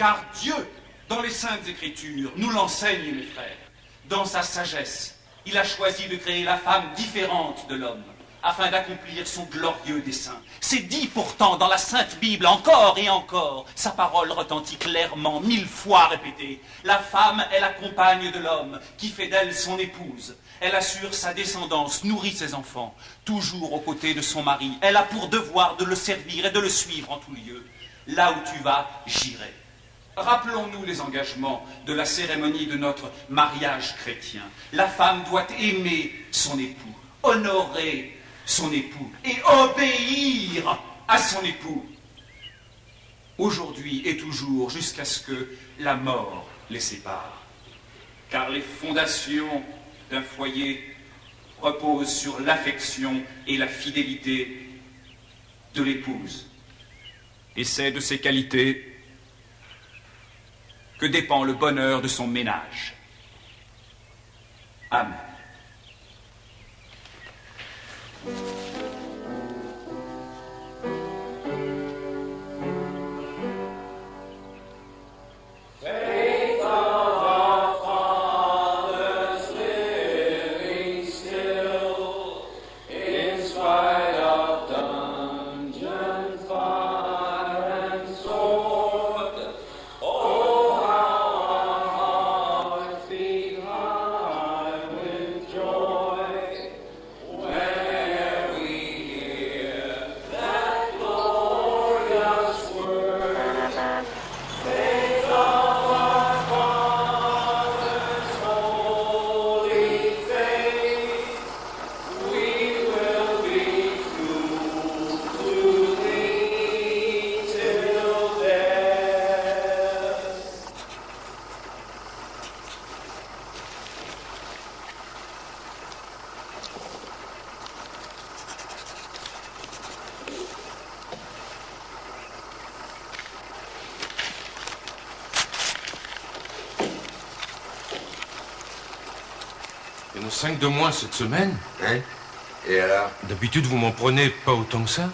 Car Dieu, dans les Saintes Écritures, nous l'enseigne, mes frères. Dans sa sagesse, il a choisi de créer la femme différente de l'homme, afin d'accomplir son glorieux dessein. C'est dit pourtant dans la Sainte Bible, encore et encore. Sa parole retentit clairement, 1000 fois répétée. La femme est la compagne de l'homme, qui fait d'elle son épouse. Elle assure sa descendance, nourrit ses enfants, toujours aux côtés de son mari. Elle a pour devoir de le servir et de le suivre en tout lieu. Là où tu vas, j'irai. Rappelons-nous les engagements de la cérémonie de notre mariage chrétien. La femme doit aimer son époux, honorer son époux et obéir à son époux. Aujourd'hui et toujours, jusqu'à ce que la mort les sépare. Car les fondations d'un foyer reposent sur l'affection et la fidélité de l'épouse. Et c'est de ces qualités que dépend le bonheur de son ménage. Amen. Il y en a 5 de moins cette semaine. Hein? Et alors? D'habitude, vous m'en prenez pas autant que ça.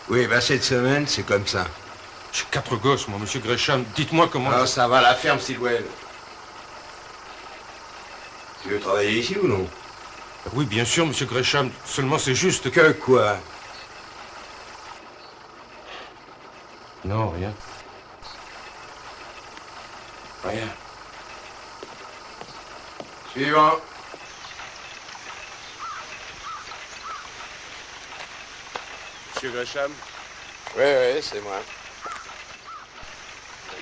Oui, ben cette semaine, c'est comme ça. J'ai 4 gosses, moi, monsieur Gresham. Dites-moi comment... Ah, ça va, la ferme, Sidwell. Tu veux travailler ici ou non? Oui, bien sûr, monsieur Gresham. Seulement, c'est juste que... quoi? Non, rien. Rien. Suivant. Monsieur Gresham? Oui, c'est moi.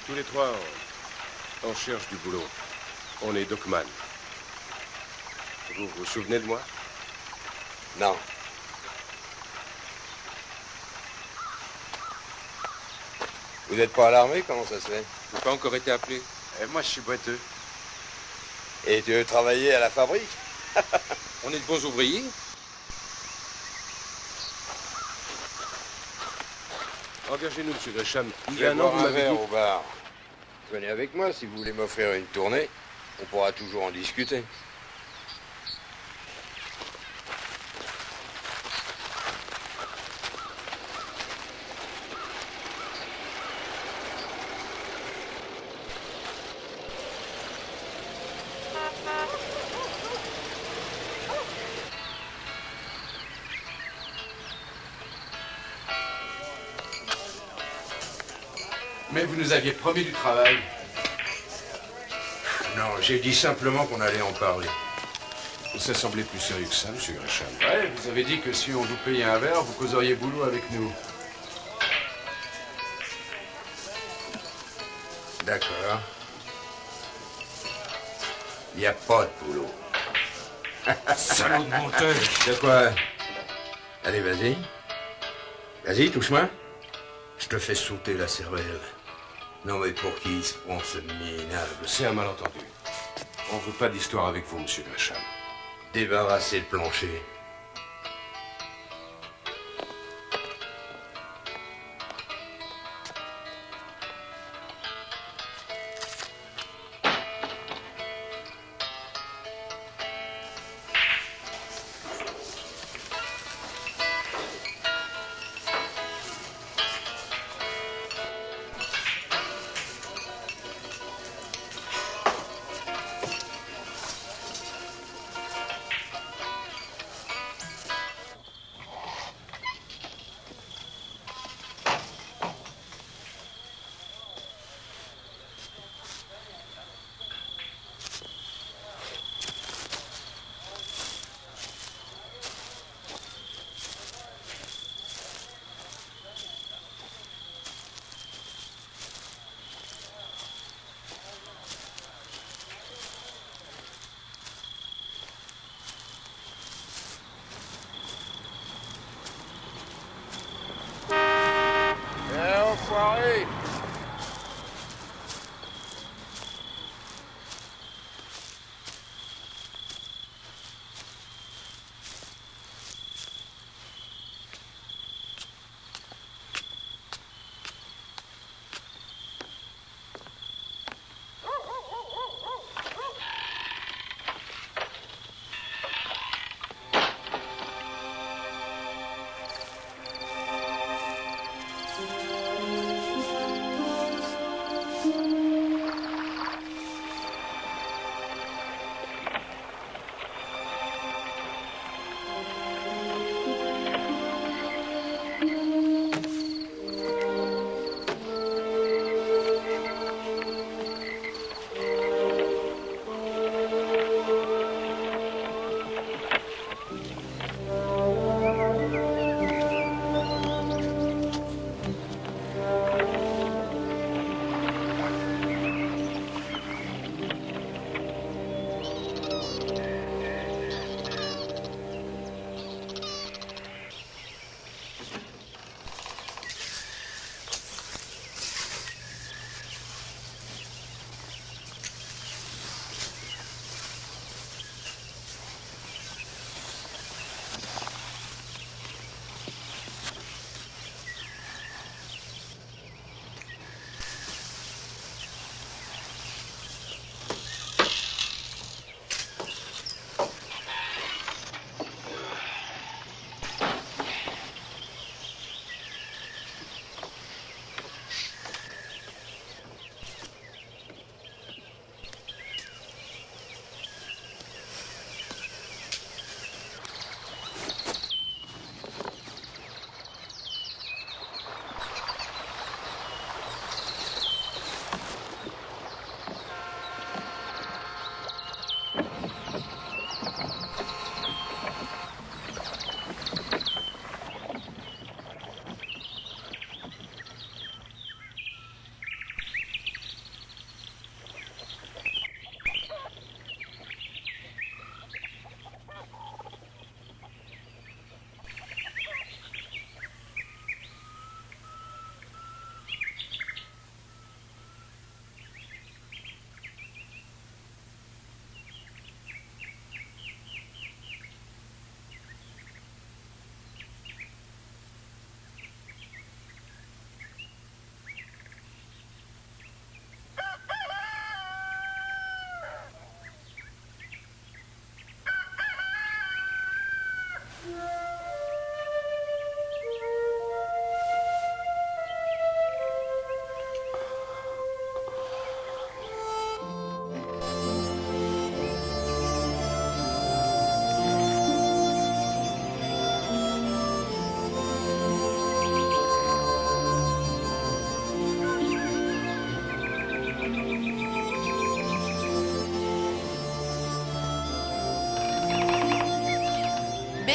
Tous les trois, on cherche du boulot. On est Dockman. Vous vous souvenez de moi? Non. Vous n'êtes pas à l'armée? Comment ça se fait? Je n'ai pas encore été appelé. Moi, je suis boiteux. Et tu veux travailler à la fabrique? On est de bons ouvriers. Engagez-nous, monsieur Gresham. Il y a un an, vous m'avez dit... au bar. Venez avec moi si vous voulez m'offrir une tournée. On pourra toujours en discuter. Mais vous nous aviez promis du travail. Non, j'ai dit simplement qu'on allait en parler. Ça semblait plus sérieux que ça, monsieur Gresham. Ouais, vous avez dit que si on vous payait un verre, vous causeriez boulot avec nous. D'accord. Il n'y a pas de boulot. Salaud de monteur. De quoi? Allez, vas-y. Vas-y, touche-moi. Je te fais sauter la cervelle. Non, mais pour qui il se prend ce minable? C'est un malentendu. On ne veut pas d'histoire avec vous, monsieur Gresham. Débarrasser le plancher.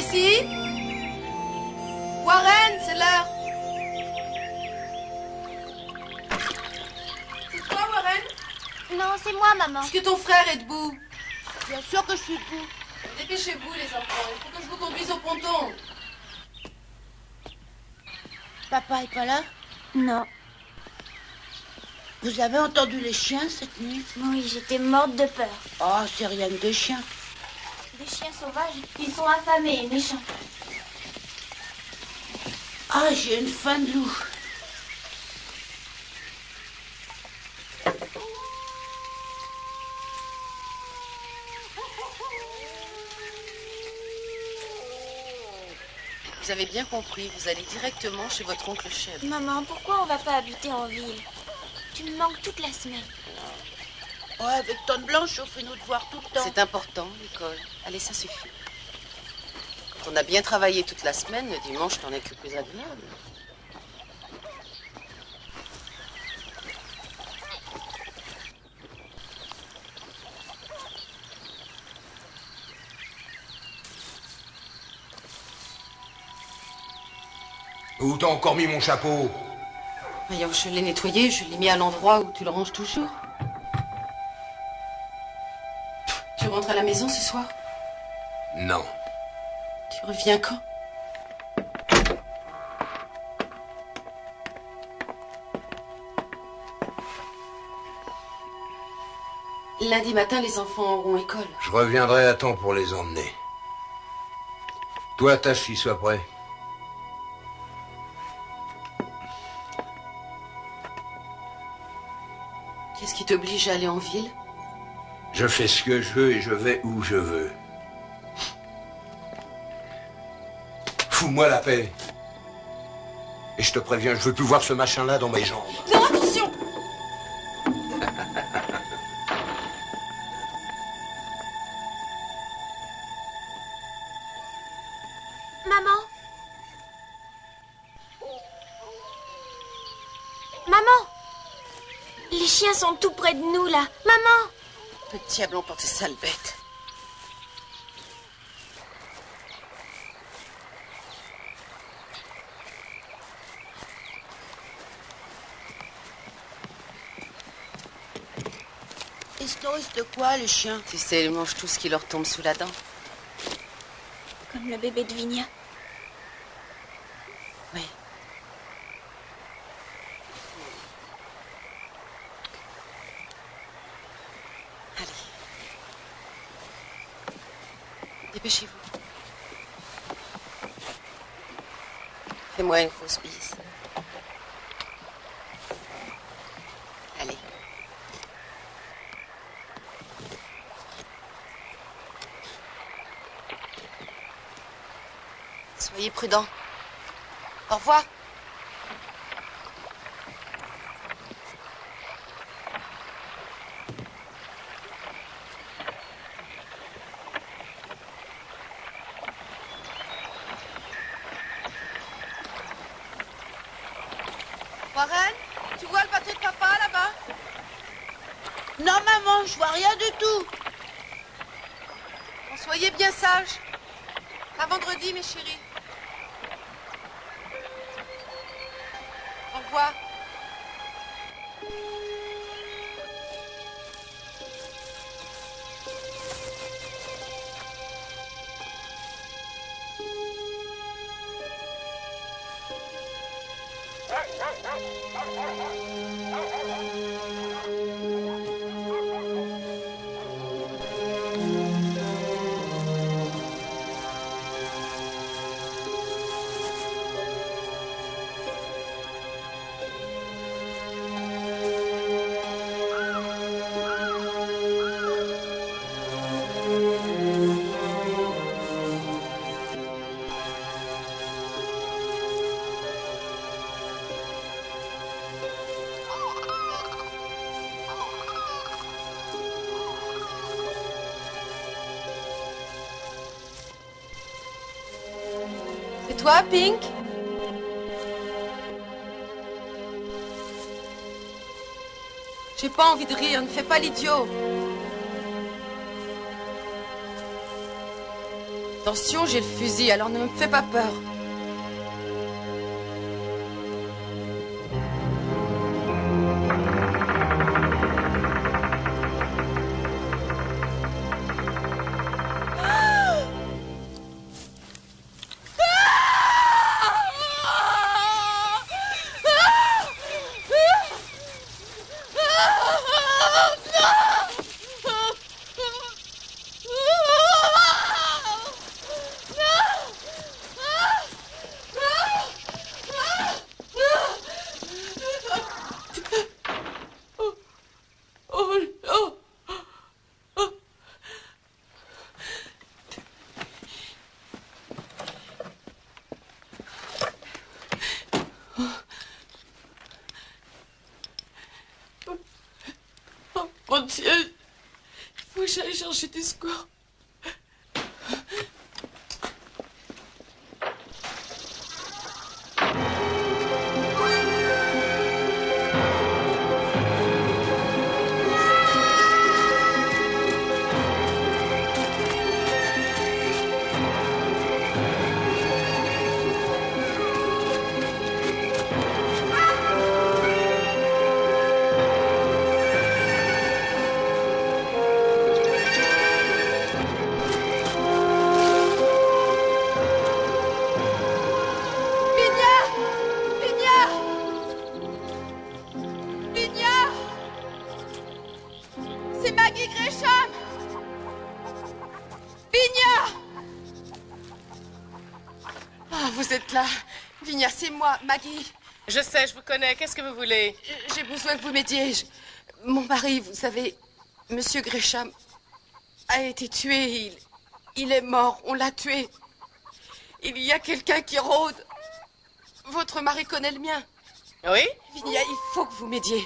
Tracy? Warren, c'est l'heure. C'est toi, Warren? Non, c'est moi, maman. Est-ce que ton frère est debout? Bien sûr que je suis debout. Dépêchez-vous, les enfants. Il faut que je vous conduise au ponton. Papa est pas là? Non. Vous avez entendu les chiens cette nuit? Oui, j'étais morte de peur. Oh, c'est rien que des chiens. Des chiens sauvages, ils sont affamés et méchants. Ah, j'ai une faim de loup. Vous avez bien compris, vous allez directement chez votre oncle Cheb. Maman, pourquoi on va pas habiter en ville? Tu me manques toute la semaine. Ouais, avec Tonne Blanche, on fait nos devoirs tout le temps. C'est important, l'école. Allez, ça suffit. Quand on a bien travaillé toute la semaine, le dimanche n'en est que plus agréable. Où t'as encore mis mon chapeau? Voyons, je l'ai nettoyé, je l'ai mis à l'endroit où tu le ranges toujours. Tu rentres à la maison ce soir? Non. Tu reviens quand? Lundi matin, les enfants auront école. Je reviendrai à temps pour les emmener. Toi, tâche qu'il soit prêt. Qu'est-ce qui t'oblige à aller en ville? Je fais ce que je veux et je vais où je veux. Fous-moi la paix. Et je te préviens, je veux plus voir ce machin-là dans mes jambes. Non, attention! Maman? Maman? Les chiens sont tout près de nous, là. Maman! Petit diable emporte ces sales bêtes. Ils se nourrissent de quoi, les chiens? Tu sais, ils mangent tout ce qui leur tombe sous la dent. Comme le bébé de Vigna. Oui. Allez. Dépêchez-vous. Fais-moi une grosse bise. Allez. Soyez prudents. Au revoir. Warren, tu vois le pâté de papa là-bas? Non, maman, je vois rien du tout. Bon, soyez bien sages. À vendredi, mes chéris. Au revoir. C'est toi, Pink? J'ai pas envie de rire, ne fais pas l'idiot. Attention, j'ai le fusil, alors ne me fais pas peur. Mon Dieu, il faut que j'aille chercher du secours. C'est Maggie Gresham! Vigna! Ah, vous êtes là. Vigna, c'est moi, Maggie. Je sais, je vous connais. Qu'est-ce que vous voulez? J'ai besoin que vous m'aidiez. Mon mari, vous savez, Monsieur Gresham a été tué. Il est mort. On l'a tué. Il y a quelqu'un qui rôde. Votre mari connaît le mien. Oui? Vigna, il faut que vous m'aidiez.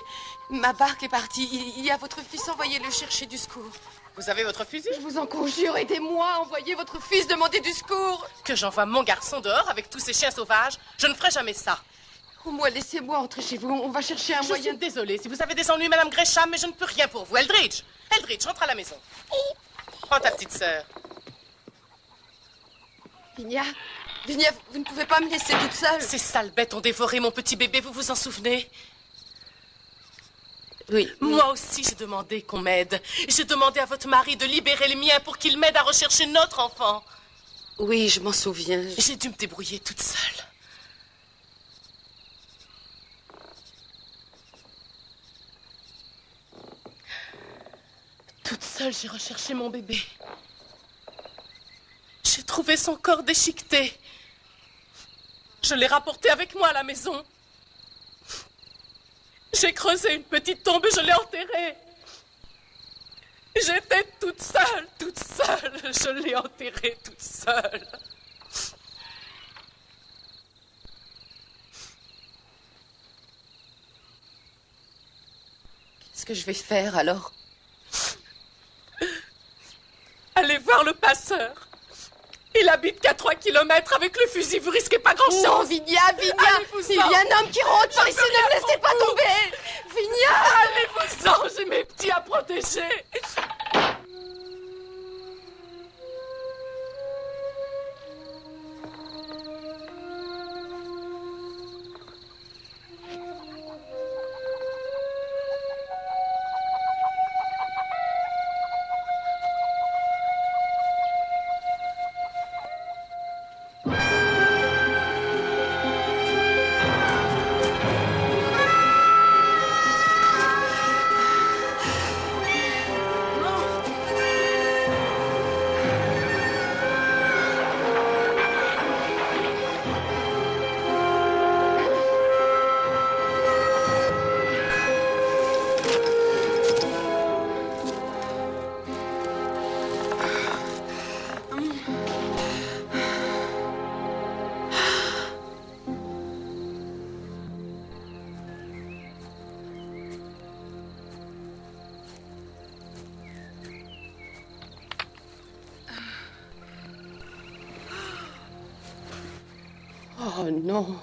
Ma barque est partie. Il y a votre fils. Envoyez-le chercher du secours. Vous avez votre fusil? Je vous en conjure, aidez-moi. Envoyez votre fils demander du secours. Que j'envoie mon garçon dehors avec tous ces chiens sauvages? Je ne ferai jamais ça. Au moins, laissez-moi entrer chez vous. On va chercher un moyen. Je suis désolée si vous avez des ennuis, Madame Gresham, mais je ne peux rien pour vous. Eldridge! Eldridge, rentre à la maison. Prends ta petite sœur. Vigna, vous ne pouvez pas me laisser toute seule. Ces sales bêtes ont dévoré mon petit bébé, vous vous en souvenez? Oui. Moi aussi, j'ai demandé qu'on m'aide. J'ai demandé à votre mari de libérer les miens pour qu'il m'aide à rechercher notre enfant. Oui, je m'en souviens. J'ai dû me débrouiller toute seule. Toute seule, j'ai recherché mon bébé. J'ai trouvé son corps déchiqueté. Je l'ai rapporté avec moi à la maison. J'ai creusé une petite tombe et je l'ai enterrée. J'étais toute seule. Je l'ai enterrée toute seule. Qu'est-ce que je vais faire alors? Allez voir le passeur. Il habite qu'à 3 kilomètres. Avec le fusil, vous risquez pas grand-chose. Non, Vigna, il y a un homme qui rôde par ici. Ne me laissez pas tomber. Vigna! Allez-vous-en, j'ai mes petits à protéger. Oh non.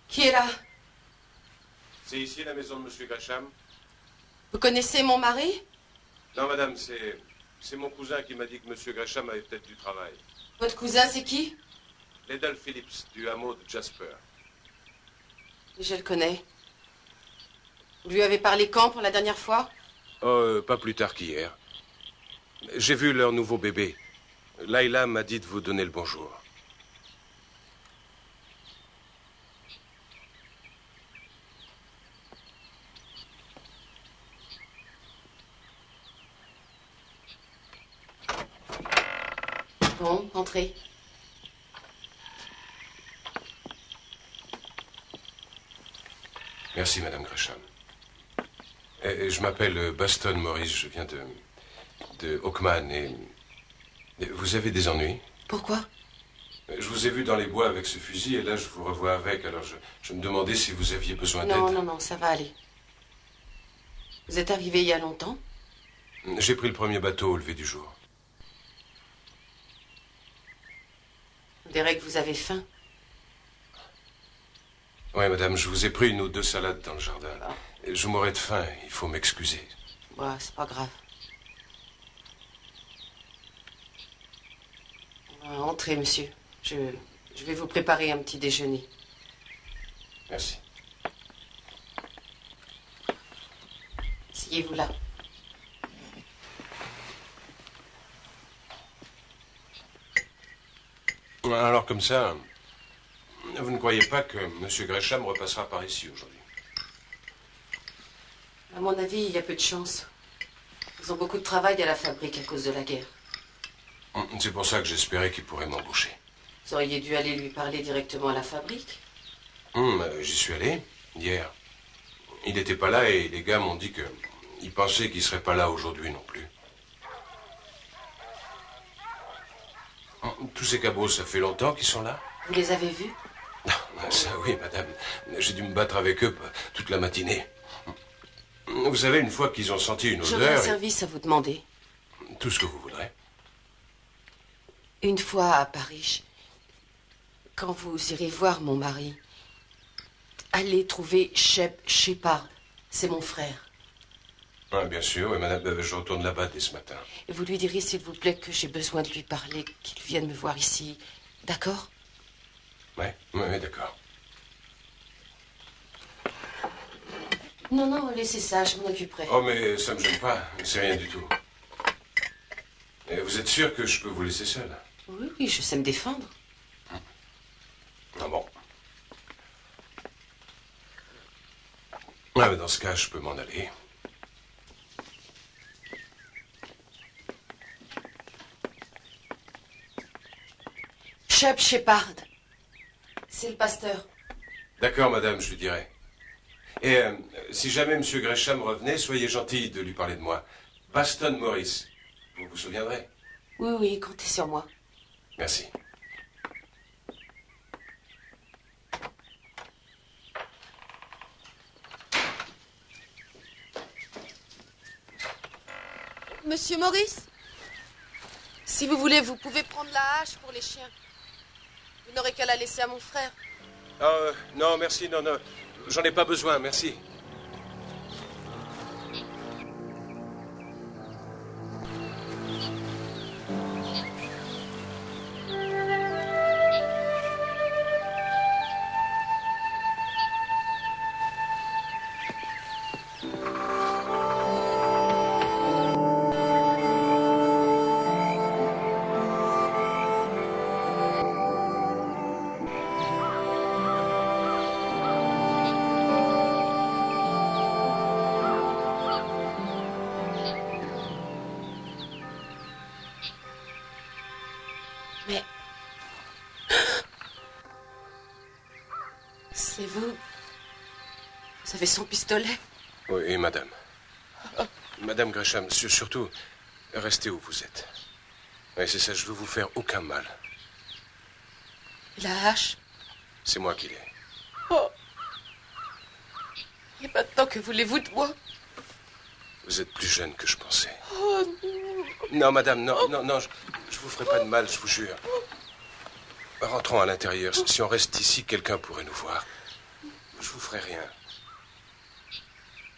Qui est là? C'est ici la maison de M. Gresham? Vous connaissez mon mari? Non, madame, c'est mon cousin qui m'a dit que M. Gresham avait peut-être du travail. Votre cousin, c'est qui? Ledal Phillips, du hameau de Jasper. Je le connais. Vous lui avez parlé quand pour la dernière fois? Oh, pas plus tard qu'hier. J'ai vu leur nouveau bébé. Laila m'a dit de vous donner le bonjour. Bon, entrez. Merci, Madame Gresham. Je m'appelle Baston Morris, je viens de Oakman et vous avez des ennuis? Pourquoi? Je vous ai vu dans les bois avec ce fusil et là je vous revois avec, alors je me demandais si vous aviez besoin d'aide. Non, non, non, ça va aller. Vous êtes arrivé il y a longtemps? J'ai pris le premier bateau au lever du jour. On dirait que vous avez faim. Oui, madame, je vous ai pris 1 ou 2 salades dans le jardin. Ah. Je mourrais de faim, il faut m'excuser. Ouais, c'est pas grave. Entrez, monsieur. Je Je vais vous préparer un petit déjeuner. Merci. Asseyez-vous là. Alors comme ça, vous ne croyez pas que M. Gresham repassera par ici aujourd'hui? À mon avis, il y a peu de chance. Ils ont beaucoup de travail à la fabrique à cause de la guerre. C'est pour ça que j'espérais qu'il pourrait m'embaucher. Vous auriez dû aller lui parler directement à la fabrique. J'y suis allé, hier. Il n'était pas là et les gars m'ont dit qu'ils pensaient qu'il ne serait pas là aujourd'hui non plus. Tous ces cabots, ça fait longtemps qu'ils sont là? Vous les avez vus? Ça oui, madame. J'ai dû me battre avec eux toute la matinée. Vous savez, une fois qu'ils ont senti une J'aurais un odeur... service à vous demander. Tout ce que vous voudrez. Une fois à Paris, quand vous irez voir mon mari, allez trouver Shep Shepard. C'est mon frère. Ah, bien sûr, oui, madame, je retourne là-bas dès ce matin. Et vous lui direz, s'il vous plaît, que j'ai besoin de lui parler, qu'il vienne me voir ici. D'accord? Oui, d'accord. Non, non, laissez ça, je m'en occuperai. Oh, mais ça me gêne pas, c'est rien du tout. Et vous êtes sûr que je peux vous laisser seul? Oui, oui, je sais me défendre. Ah bon? Ah, mais dans ce cas, je peux m'en aller. Shep Shepard. C'est le pasteur. D'accord, madame, je lui dirai. Et si jamais M. Gresham revenait, soyez gentil de lui parler de moi. Baston Morris. Vous vous souviendrez? Oui, oui, comptez sur moi. Merci. Monsieur Maurice, si vous voulez, vous pouvez prendre la hache pour les chiens. Vous n'aurez qu'à la laisser à mon frère. Non, merci, non, j'en ai pas besoin, merci. Mais... C'est vous? Vous avez son pistolet? Oui, madame. Madame Gresham, surtout, restez où vous êtes. Oui, c'est ça, je veux vous faire aucun mal. Et la hache? C'est moi qui l'ai. Oh. Et maintenant, que voulez-vous de moi? Vous êtes plus jeune que je pensais. Oh non. Non, madame, non, je vous ferai pas de mal, je vous jure. Rentrons à l'intérieur. Si on reste ici, quelqu'un pourrait nous voir. Je vous ferai rien.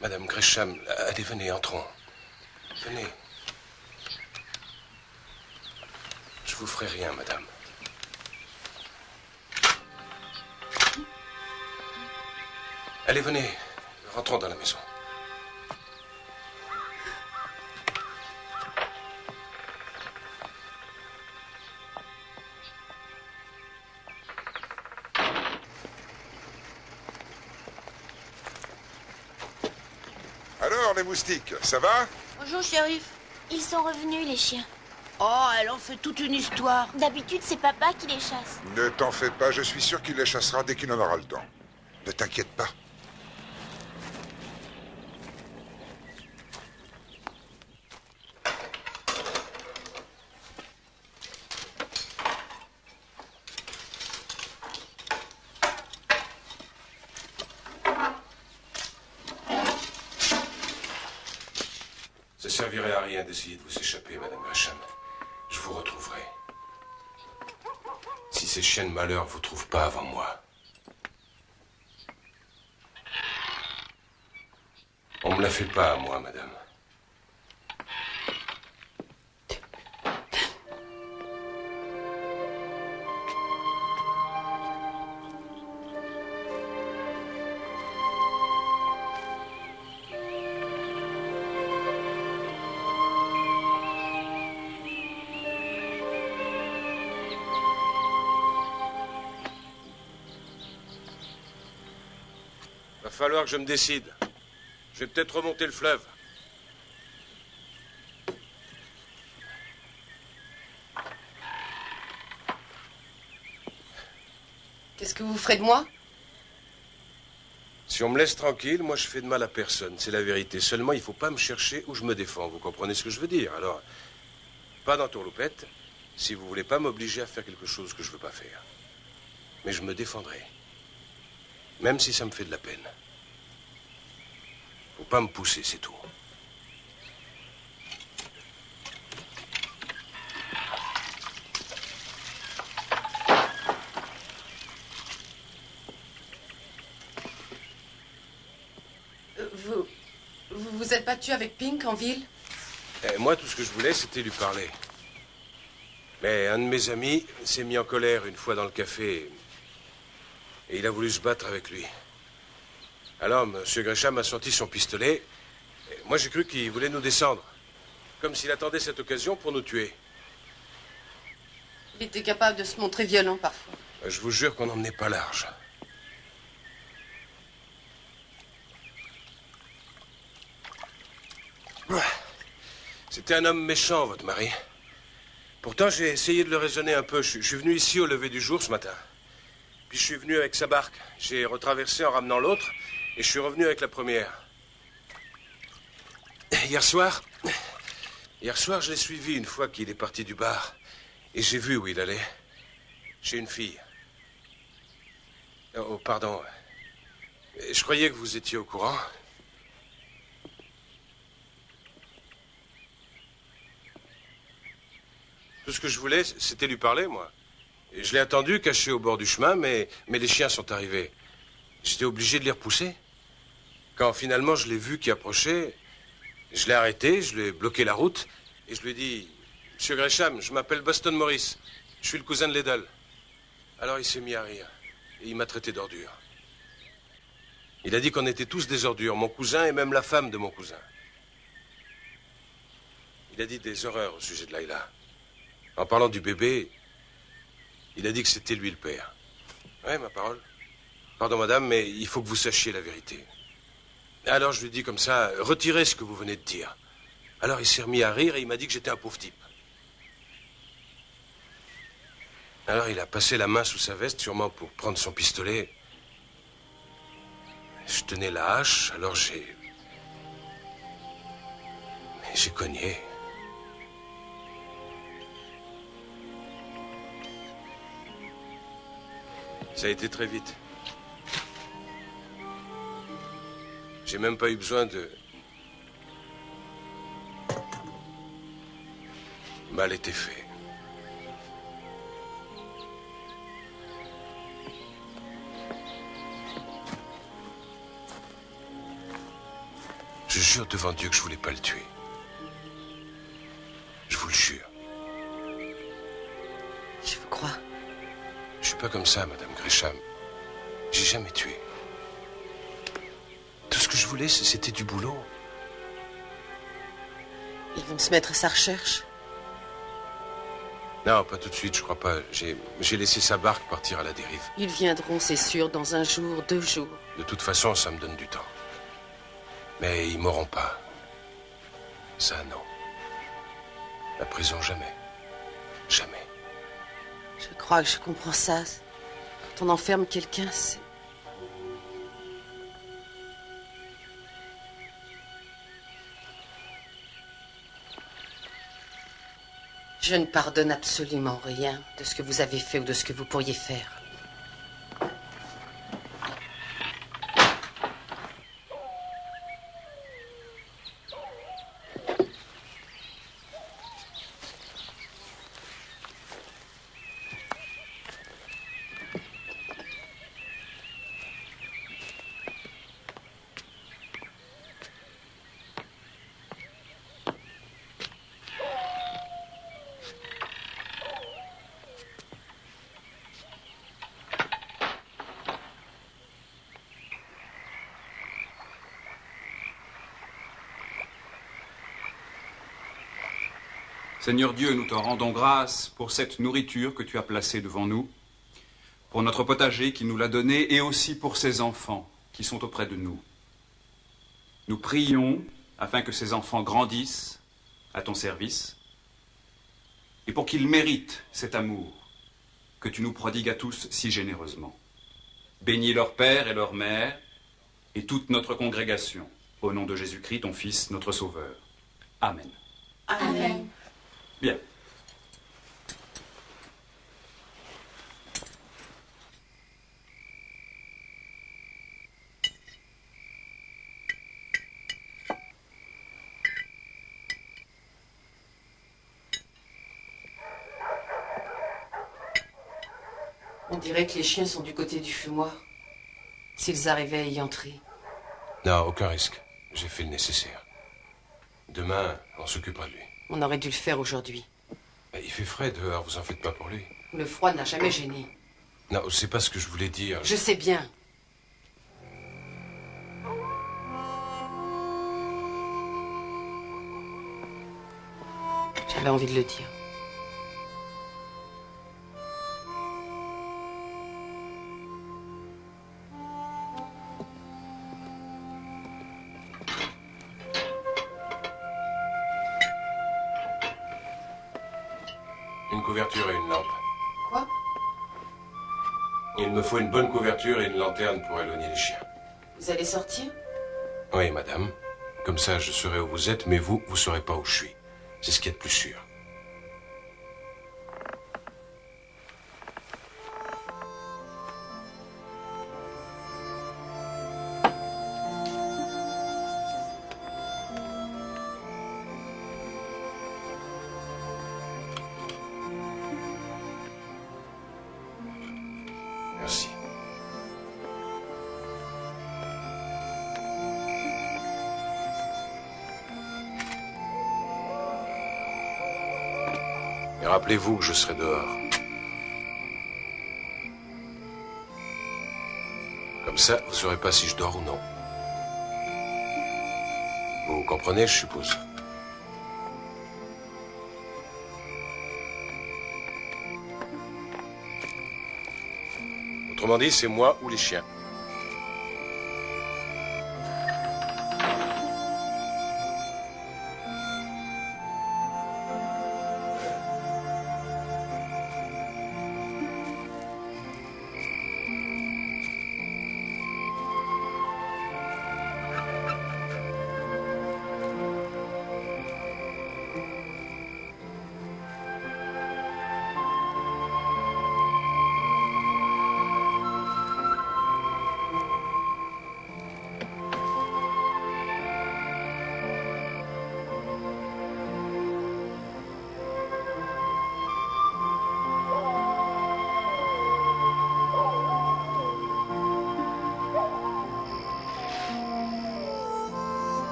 Madame Gresham, allez, venez, entrons. Venez. Je vous ferai rien, madame. Allez, venez. Rentrons dans la maison. Alors, les moustiques, ça va? Bonjour, shérif. Ils sont revenus, les chiens. Oh, elle en fait toute une histoire. D'habitude, c'est papa qui les chasse. Ne t'en fais pas, je suis sûr qu'il les chassera dès qu'il en aura le temps. Ne t'inquiète pas. Ça servirait à rien d'essayer de vous échapper, Madame Gresham. Je vous retrouverai. Si ces chiens de malheur vous trouvent pas avant moi. On me la fait pas à moi, madame. falloir que je me décide. Je vais peut-être remonter le fleuve. Qu'est-ce que vous ferez de moi? Si on me laisse tranquille, moi je fais de mal à personne, c'est la vérité. Seulement, il faut pas me chercher où je me défends, vous comprenez ce que je veux dire? Alors, pas d'entourloupette, si vous voulez pas m'obliger à faire quelque chose que je veux pas faire. Mais je me défendrai. Même si ça me fait de la peine. Faut pas me pousser, c'est tout. Vous êtes battu avec Pink en ville? Moi, tout ce que je voulais, c'était lui parler. Mais un de mes amis s'est mis en colère une fois dans le café et il a voulu se battre avec lui. Alors, M. Gresham a sorti son pistolet. Et moi, j'ai cru qu'il voulait nous descendre. Comme s'il attendait cette occasion pour nous tuer. Il était capable de se montrer violent parfois. Je vous jure qu'on n'emmenait pas large. C'était un homme méchant, votre mari. Pourtant, j'ai essayé de le raisonner un peu. Je suis venu ici au lever du jour ce matin. Puis je suis venu avec sa barque. J'ai retraversé en ramenant l'autre et je suis revenu avec la première. Hier soir, je l'ai suivi une fois qu'il est parti du bar. Et j'ai vu où il allait. Chez une fille. Oh, pardon. Je croyais que vous étiez au courant. Tout ce que je voulais, c'était lui parler, moi. Et je l'ai attendu, caché au bord du chemin, mais les chiens sont arrivés. J'étais obligé de les repousser. Quand finalement je l'ai vu qui approchait, je l'ai arrêté, je lui ai bloqué la route, et je lui ai dit, « Monsieur Gresham, je m'appelle Boston Morris. Je suis le cousin de Liddell. » Alors il s'est mis à rire, et il m'a traité d'ordure. Il a dit qu'on était tous des ordures, mon cousin et même la femme de mon cousin. Il a dit des horreurs au sujet de Layla. En parlant du bébé, il a dit que c'était lui le père. Oui, ma parole. Pardon, madame, mais il faut que vous sachiez la vérité. Alors je lui ai dit comme ça, retirez ce que vous venez de dire. Alors il s'est remis à rire et il m'a dit que j'étais un pauvre type. Alors il a passé la main sous sa veste, sûrement pour prendre son pistolet. Je tenais la hache, alors j'ai cogné. Ça a été très vite. J'ai même pas eu besoin de... Mal était fait. Je jure devant Dieu que je voulais pas le tuer. Je vous le jure. Je vous crois. Je suis pas comme ça, Madame Gresham. J'ai jamais tué. Tout ce que je voulais, c'était du boulot. Ils vont se mettre à sa recherche? Non, pas tout de suite, je crois pas. J'ai laissé sa barque partir à la dérive. Ils viendront, c'est sûr, dans 1 jour, 2 jours. De toute façon, ça me donne du temps. Mais ils m'auront pas. Ça, non. La prison, jamais. Jamais. Je crois que je comprends ça. Quand on enferme quelqu'un, c'est... Je ne pardonne absolument rien de ce que vous avez fait ou de ce que vous pourriez faire. Seigneur Dieu, nous te rendons grâce pour cette nourriture que tu as placée devant nous, pour notre potager qui nous l'a donné et aussi pour ces enfants qui sont auprès de nous. Nous prions afin que ces enfants grandissent à ton service et pour qu'ils méritent cet amour que tu nous prodigues à tous si généreusement. Bénis leur père et leur mère et toute notre congrégation. Au nom de Jésus-Christ, ton Fils, notre Sauveur. Amen. Amen. Bien. On dirait que les chiens sont du côté du fumoir. S'ils arrivaient à y entrer. Non, aucun risque. J'ai fait le nécessaire. Demain, on s'occupera de lui. On aurait dû le faire aujourd'hui. Il fait frais dehors, vous en faites pas pour lui. Le froid n'a jamais gêné. Non, c'est pas ce que je voulais dire. Je sais bien. J'avais envie de le dire. Une couverture et une lampe. Quoi? Il me faut une bonne couverture et une lanterne pour éloigner les chiens. Vous allez sortir? Oui, madame. Comme ça, je saurai où vous êtes, mais vous, vous saurez pas où je suis. C'est ce qu'il y a de plus sûr. Merci. Et rappelez-vous que je serai dehors. Comme ça, vous ne saurez pas si je dors ou non. Vous comprenez, je suppose. Autrement dit, c'est moi ou les chiens.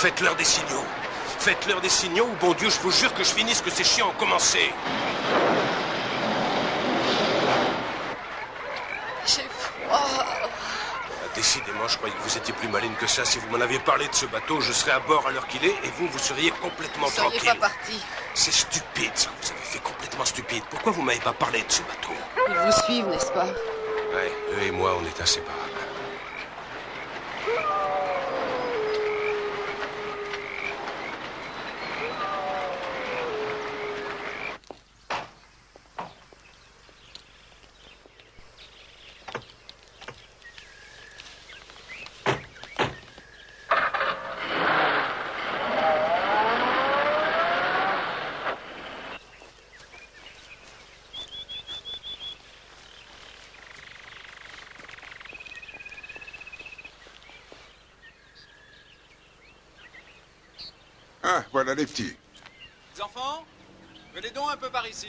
Faites-leur des signaux. Faites-leur des signaux ou, bon Dieu, je vous jure que je finis ce que ces chiens ont commencé. J'ai froid. Décidément, je croyais que vous étiez plus maline que ça. Si vous m'en aviez parlé de ce bateau, je serais à bord à l'heure qu'il est et vous seriez complètement tranquille. Vous ne seriez pas parti. C'est stupide, ça. Vous avez fait complètement stupide. Pourquoi vous m'avez pas parlé de ce bateau? Ils vous suivent, n'est-ce pas? Ouais, eux et moi, on est inséparables. Ah, voilà les petits. Les enfants, venez donc un peu par ici.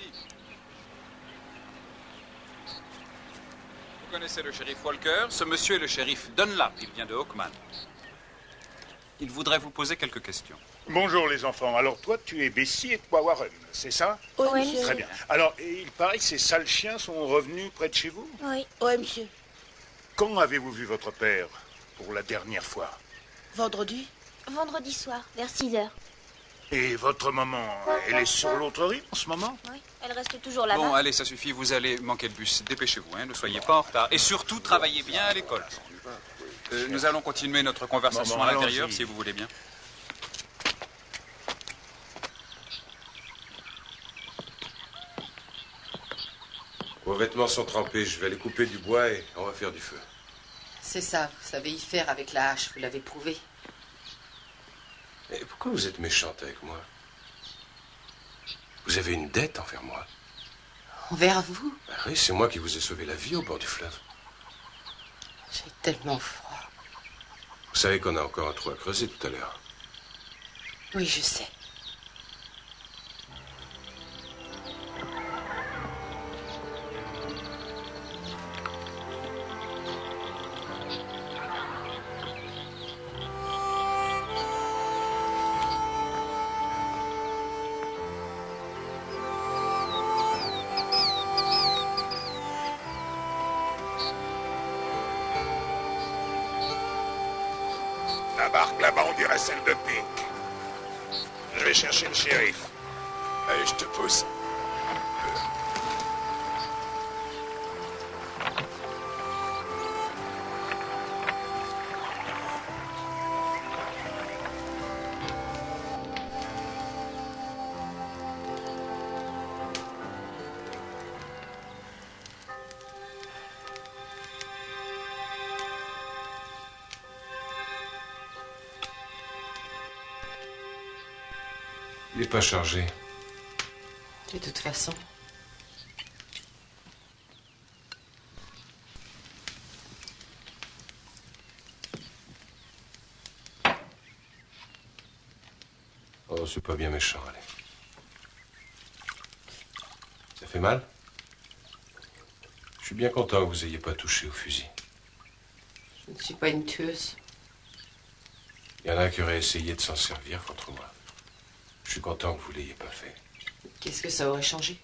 Vous connaissez le shérif Walker? Ce monsieur est le shérif Dunlap, il vient de Hawkman. Il voudrait vous poser quelques questions. Bonjour les enfants. Alors toi, tu es Bessie et toi Warren, c'est ça? Oui, monsieur. Très bien. Alors, il paraît que ces sales chiens sont revenus près de chez vous? Oui. Oui, monsieur. Quand avez-vous vu votre père pour la dernière fois? Vendredi? Vendredi soir, vers 6 heures. Et votre maman, elle est sur l'autre rive en ce moment? Oui, elle reste toujours là-bas. Bon, allez, ça suffit, vous allez manquer le bus. Dépêchez-vous, hein, ne soyez pas en retard. Et surtout, travaillez bien à l'école. Nous allons continuer notre conversation Maman, à l'intérieur, allons-y. si vous voulez bien. Vos vêtements sont trempés, je vais aller couper du bois et on va faire du feu. C'est ça, vous savez y faire avec la hache, vous l'avez prouvé. Et pourquoi vous êtes méchante avec moi? Vous avez une dette envers moi? Envers vous? Ben oui, c'est moi qui vous ai sauvé la vie au bord du fleuve. J'ai tellement froid. Vous savez qu'on a encore un trou à creuser tout à l'heure. Oui, je sais. La barque là-bas, on dirait celle de Pink. Je vais chercher le shérif. Allez, je te pousse. Il n'est pas chargé. De toute façon. Oh, c'est pas bien méchant, allez. Ça fait mal? Je suis bien content que vous ayez pas touché au fusil. Je ne suis pas une tueuse. Il y en a qui auraient essayé de s'en servir contre moi. Je suis content que vous l'ayez pas fait. Qu'est-ce que ça aurait changé?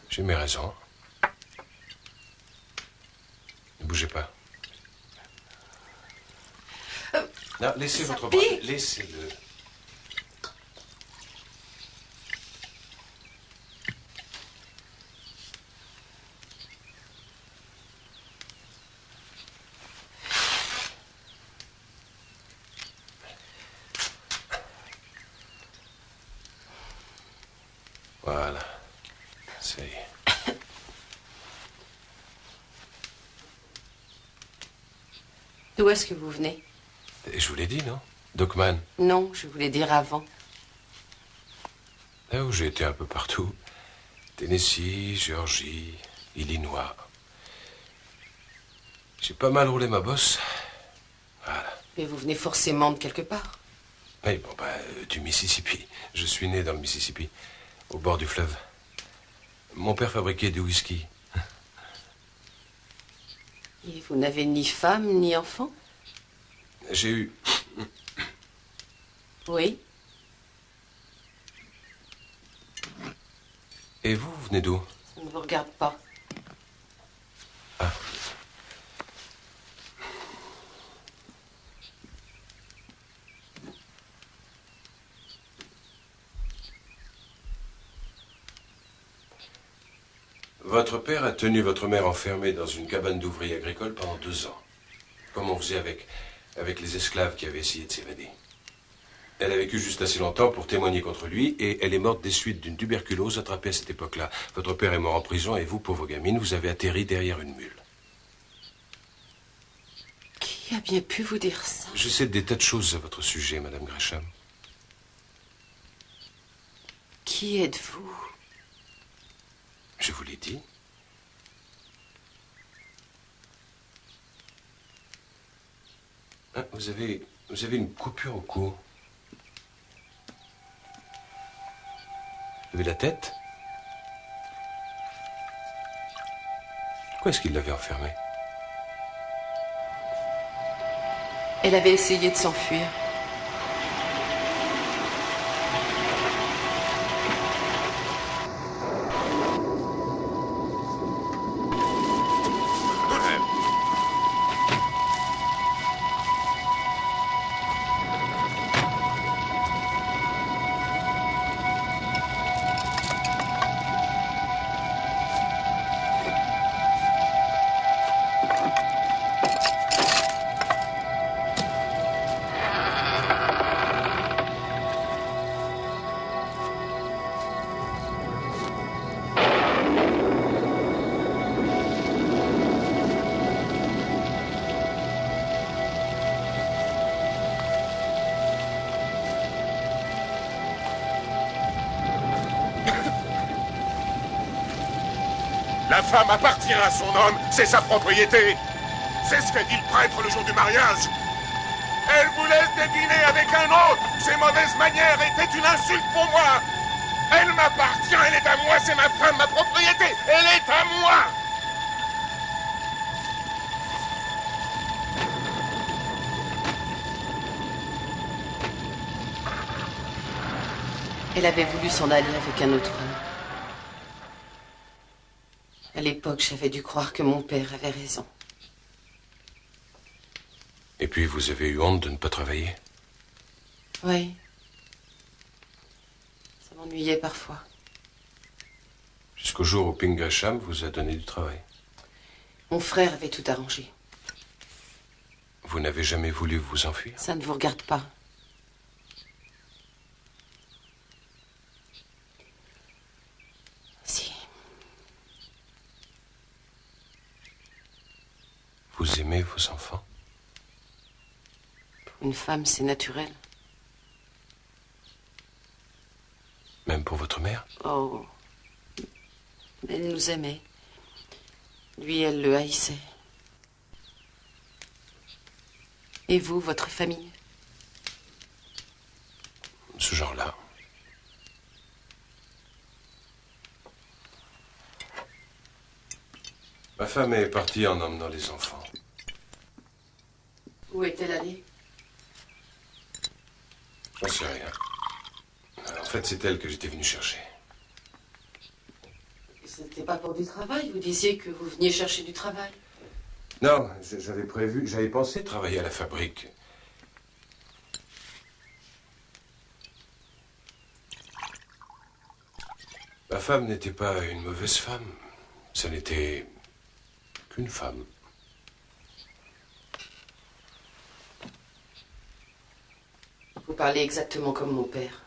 J'ai mes raisons. Ne bougez pas. Non, laissez votre bras. Laissez-le. Voilà. Ça y est. D'où est-ce que vous venez? Et je vous l'ai dit, non? Dockman. Non, je voulais dire avant. Là où j'ai été un peu partout. Tennessee, Géorgie, Illinois. J'ai pas mal roulé ma bosse. Voilà. Mais vous venez forcément de quelque part. Oui, bon, du Mississippi. Je suis né dans le Mississippi, au bord du fleuve. Mon père fabriquait du whisky. Et vous n'avez ni femme ni enfant? J'ai eu Oui. Et vous venez d'où? Ça ne vous regarde pas. Ah. Votre père a tenu votre mère enfermée dans une cabane d'ouvriers agricoles pendant 2 ans. Comme on faisait avec les esclaves qui avaient essayé de s'évader. Elle a vécu juste assez longtemps pour témoigner contre lui et elle est morte des suites d'une tuberculose attrapée à cette époque-là. Votre père est mort en prison et vous, pauvre gamine, vous avez atterri derrière une mule. Qui a bien pu vous dire ça? Je sais des tas de choses à votre sujet, Madame Gresham. Qui êtes-vous? Je vous l'ai dit. Ah, vous avez une coupure au cou. Vous avez la tête? Pourquoi est-ce qu'il l'avait enfermée? Elle avait essayé de s'enfuir. La femme appartient à son homme, c'est sa propriété. C'est ce qu'a dit le prêtre le jour du mariage. Elle vous laisse débiner avec un autre. Ses mauvaises manières étaient une insulte pour moi. Elle m'appartient, elle est à moi, c'est ma femme, ma propriété. Elle est à moi. Elle avait voulu s'en aller avec un autre homme. À l'époque, j'avais dû croire que mon père avait raison. Et puis, vous avez eu honte de ne pas travailler? Oui. Ça m'ennuyait parfois. Jusqu'au jour où Pink Gresham vous a donné du travail. Mon frère avait tout arrangé. Vous n'avez jamais voulu vous enfuir? Ça ne vous regarde pas. Si. Vous aimez vos enfants? Pour une femme, c'est naturel. Même pour votre mère? Oh. Elle nous aimait. Lui, elle le haïssait. Et vous, votre famille? Ce genre-là. Ma femme est partie en emmenant les enfants. Où est-elle allée? J'en sais rien. En fait, c'est elle que j'étais venu chercher. C'était pas pour du travail. Vous disiez que vous veniez chercher du travail. Non, j'avais pensé travailler à la fabrique. Ma femme n'était pas une mauvaise femme. Ce n'était qu'une femme. Vous parlez exactement comme mon père.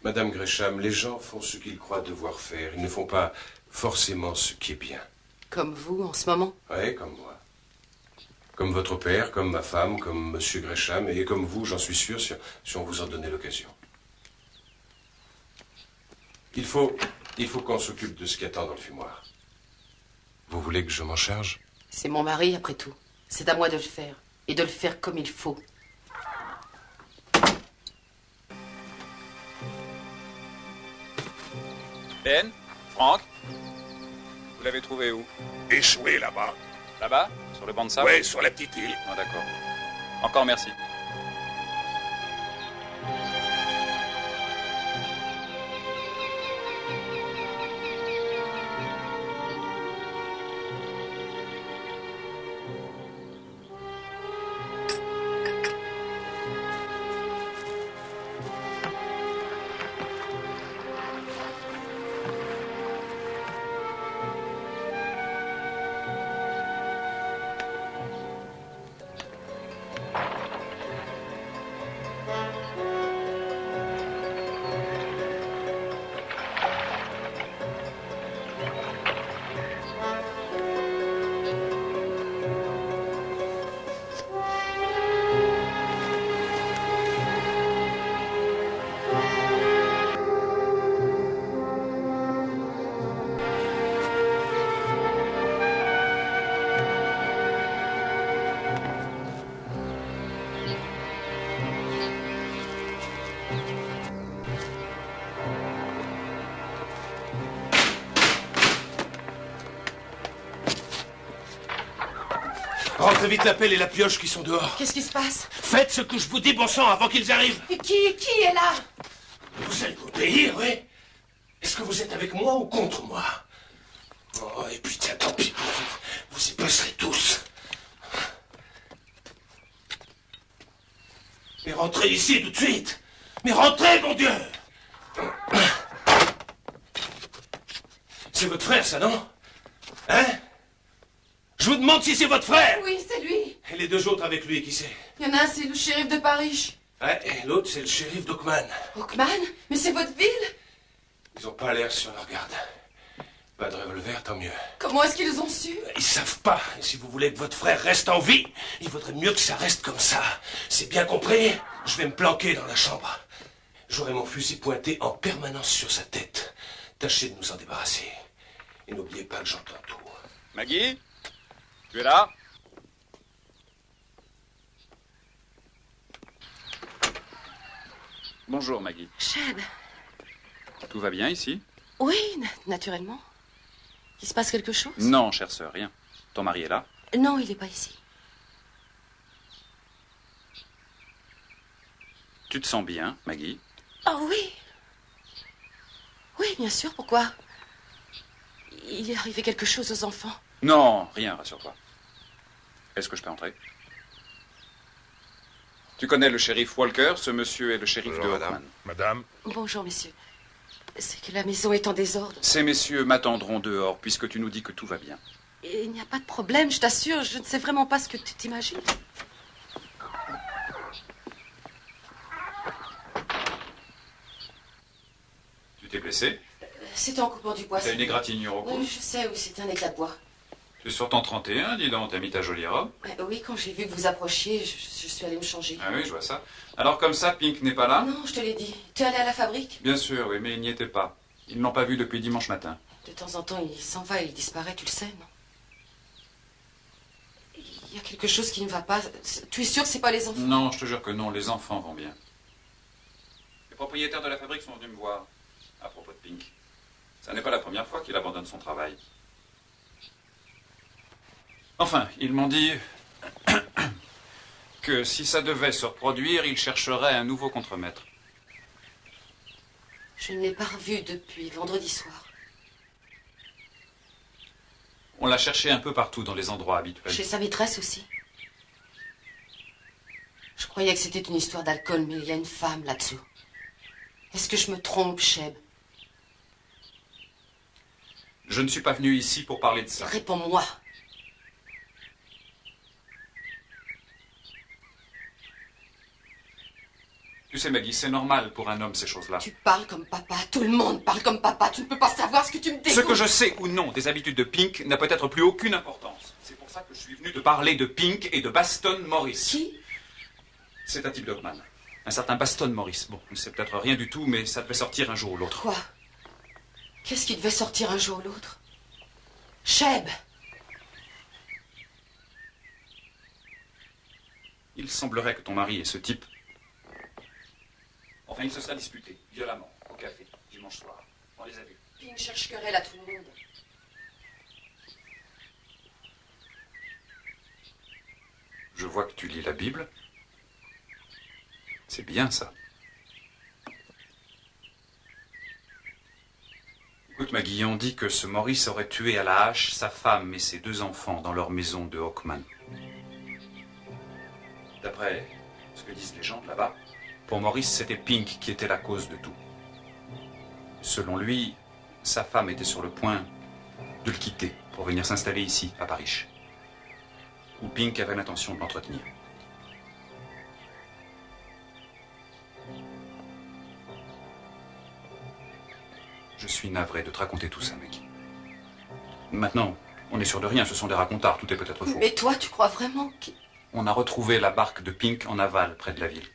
Madame Gresham, les gens font ce qu'ils croient devoir faire. Ils ne font pas forcément ce qui est bien. Comme vous, en ce moment? Oui, comme moi. Comme votre père, comme ma femme, comme Monsieur Gresham, et comme vous, j'en suis sûr, si on vous en donnait l'occasion. Il faut qu'on s'occupe de ce qui attend dans le fumoir. Vous voulez que je m'en charge? C'est mon mari, après tout. C'est à moi de le faire. Et de le faire comme il faut. Ben, Franck, vous l'avez trouvé où? Échoué là-bas. Là-bas? Sur le banc de sable? Ouais, sur la petite île. Ah, d'accord. Encore merci. Rentrez vite la pelle et la pioche qui sont dehors. Qu'est-ce qui se passe? Faites ce que je vous dis, bon sang, avant qu'ils arrivent. Qui est là? Vous allez m'obéir, oui? Est-ce que vous êtes avec moi ou contre moi? Oh, et putain, tant pis, vous y passerez tous. Mais rentrez ici tout de suite. Mais rentrez, mon Dieu! C'est votre frère, ça, non? Hein? Je vous demande si c'est votre frère! Oui, c'est lui. Et les deux autres avec lui, qui c'est? Il y en a un, c'est le shérif de Paris. Ouais, et l'autre, c'est le shérif d'Oakman. Oakman? Mais c'est votre ville? Ils ont pas l'air si on la regarde. Pas de revolver, tant mieux. Comment est-ce qu'ils ont su? Ils savent pas. Et si vous voulez que votre frère reste en vie, il vaudrait mieux que ça reste comme ça. C'est bien compris? Je vais me planquer dans la chambre. J'aurai mon fusil pointé en permanence sur sa tête. Tâchez de nous en débarrasser. Et n'oubliez pas que j'entends tout. Maggie? Tu es là? Bonjour, Maggie. Cheb. Tout va bien ici? Oui, naturellement. Il se passe quelque chose? Non, chère sœur, rien. Ton mari est là? Non, il n'est pas ici. Tu te sens bien, Maggie? Ah oui. Oui, bien sûr, pourquoi? Il est arrivé quelque chose aux enfants? Non, rien, rassure-toi. Est-ce que je peux entrer? Tu connais le shérif Walker? Ce monsieur est le shérif de Oakman. Madame? Bonjour, messieurs. C'est que la maison est en désordre. Ces messieurs m'attendront dehors, puisque tu nous dis que tout va bien. Et il n'y a pas de problème, je t'assure. Je ne sais vraiment pas ce que tu t'imagines. Tu t'es blessé? C'était en coupant du bois. T'as une égratignure au cou? Oui, je sais, oui, c'était un éclat de bois. Tu es sur ton 31, dis donc, t'as mis ta jolie robe? Oui, quand j'ai vu que vous approchiez, je suis allée me changer. Ah oui, je vois ça. Alors comme ça, Pink n'est pas là? Non, je te l'ai dit. Tu es allé à la fabrique? Bien sûr, oui, mais il n'y était pas. Ils ne l'ont pas vu depuis dimanche matin. De temps en temps, il s'en va et il disparaît, tu le sais, non? Il y a quelque chose qui ne va pas. Tu es sûr que c'est pas les enfants? Non, je te jure que non, les enfants vont bien. Les propriétaires de la fabrique sont venus me voir à propos de Pink. Ça n'est pas la première fois qu'il abandonne son travail. Enfin, ils m'ont dit que si ça devait se reproduire, ils chercheraient un nouveau contremaître. Je ne l'ai pas revu depuis vendredi soir. On l'a cherché un peu partout dans les endroits habituels. Chez sa maîtresse aussi. Je croyais que c'était une histoire d'alcool, mais il y a une femme là-dessous. Est-ce que je me trompe, Cheb? Je ne suis pas venu ici pour parler de ça. Réponds-moi. Tu sais, Maggie, c'est normal pour un homme, ces choses-là. Tu parles comme papa. Tout le monde parle comme papa. Tu ne peux pas savoir ce que tu me dis. Ce que je sais ou non des habitudes de Pink n'a peut-être plus aucune importance. C'est pour ça que je suis venu te parler de Pink et de Baston Morris. Qui? C'est un type d'Oakman. Un certain Baston Morris. Bon, c'est peut-être rien du tout, mais ça devait sortir un jour ou l'autre. Quoi? Qu'est-ce qui devait sortir un jour ou l'autre? Cheb! Il semblerait que ton mari et ce type... Enfin, il se serait disputé, violemment, au café, dimanche soir. On les a vus. Pink cherche querelle à tout le monde. Je vois que tu lis la Bible. C'est bien, ça. Écoute, Maggie, on dit que ce Maurice aurait tué à la hache sa femme et ses 2 enfants dans leur maison de Hawkman. D'après ce que disent les gens de là-bas, pour Maurice, c'était Pink qui était la cause de tout. Selon lui, sa femme était sur le point de le quitter pour venir s'installer ici, à Paris, où Pink avait l'intention de l'entretenir. Je suis navré de te raconter tout ça, mec. Maintenant, on est sûr de rien, ce sont des racontards, tout est peut-être faux. Mais toi, tu crois vraiment On a retrouvé la barque de Pink en aval, près de la ville.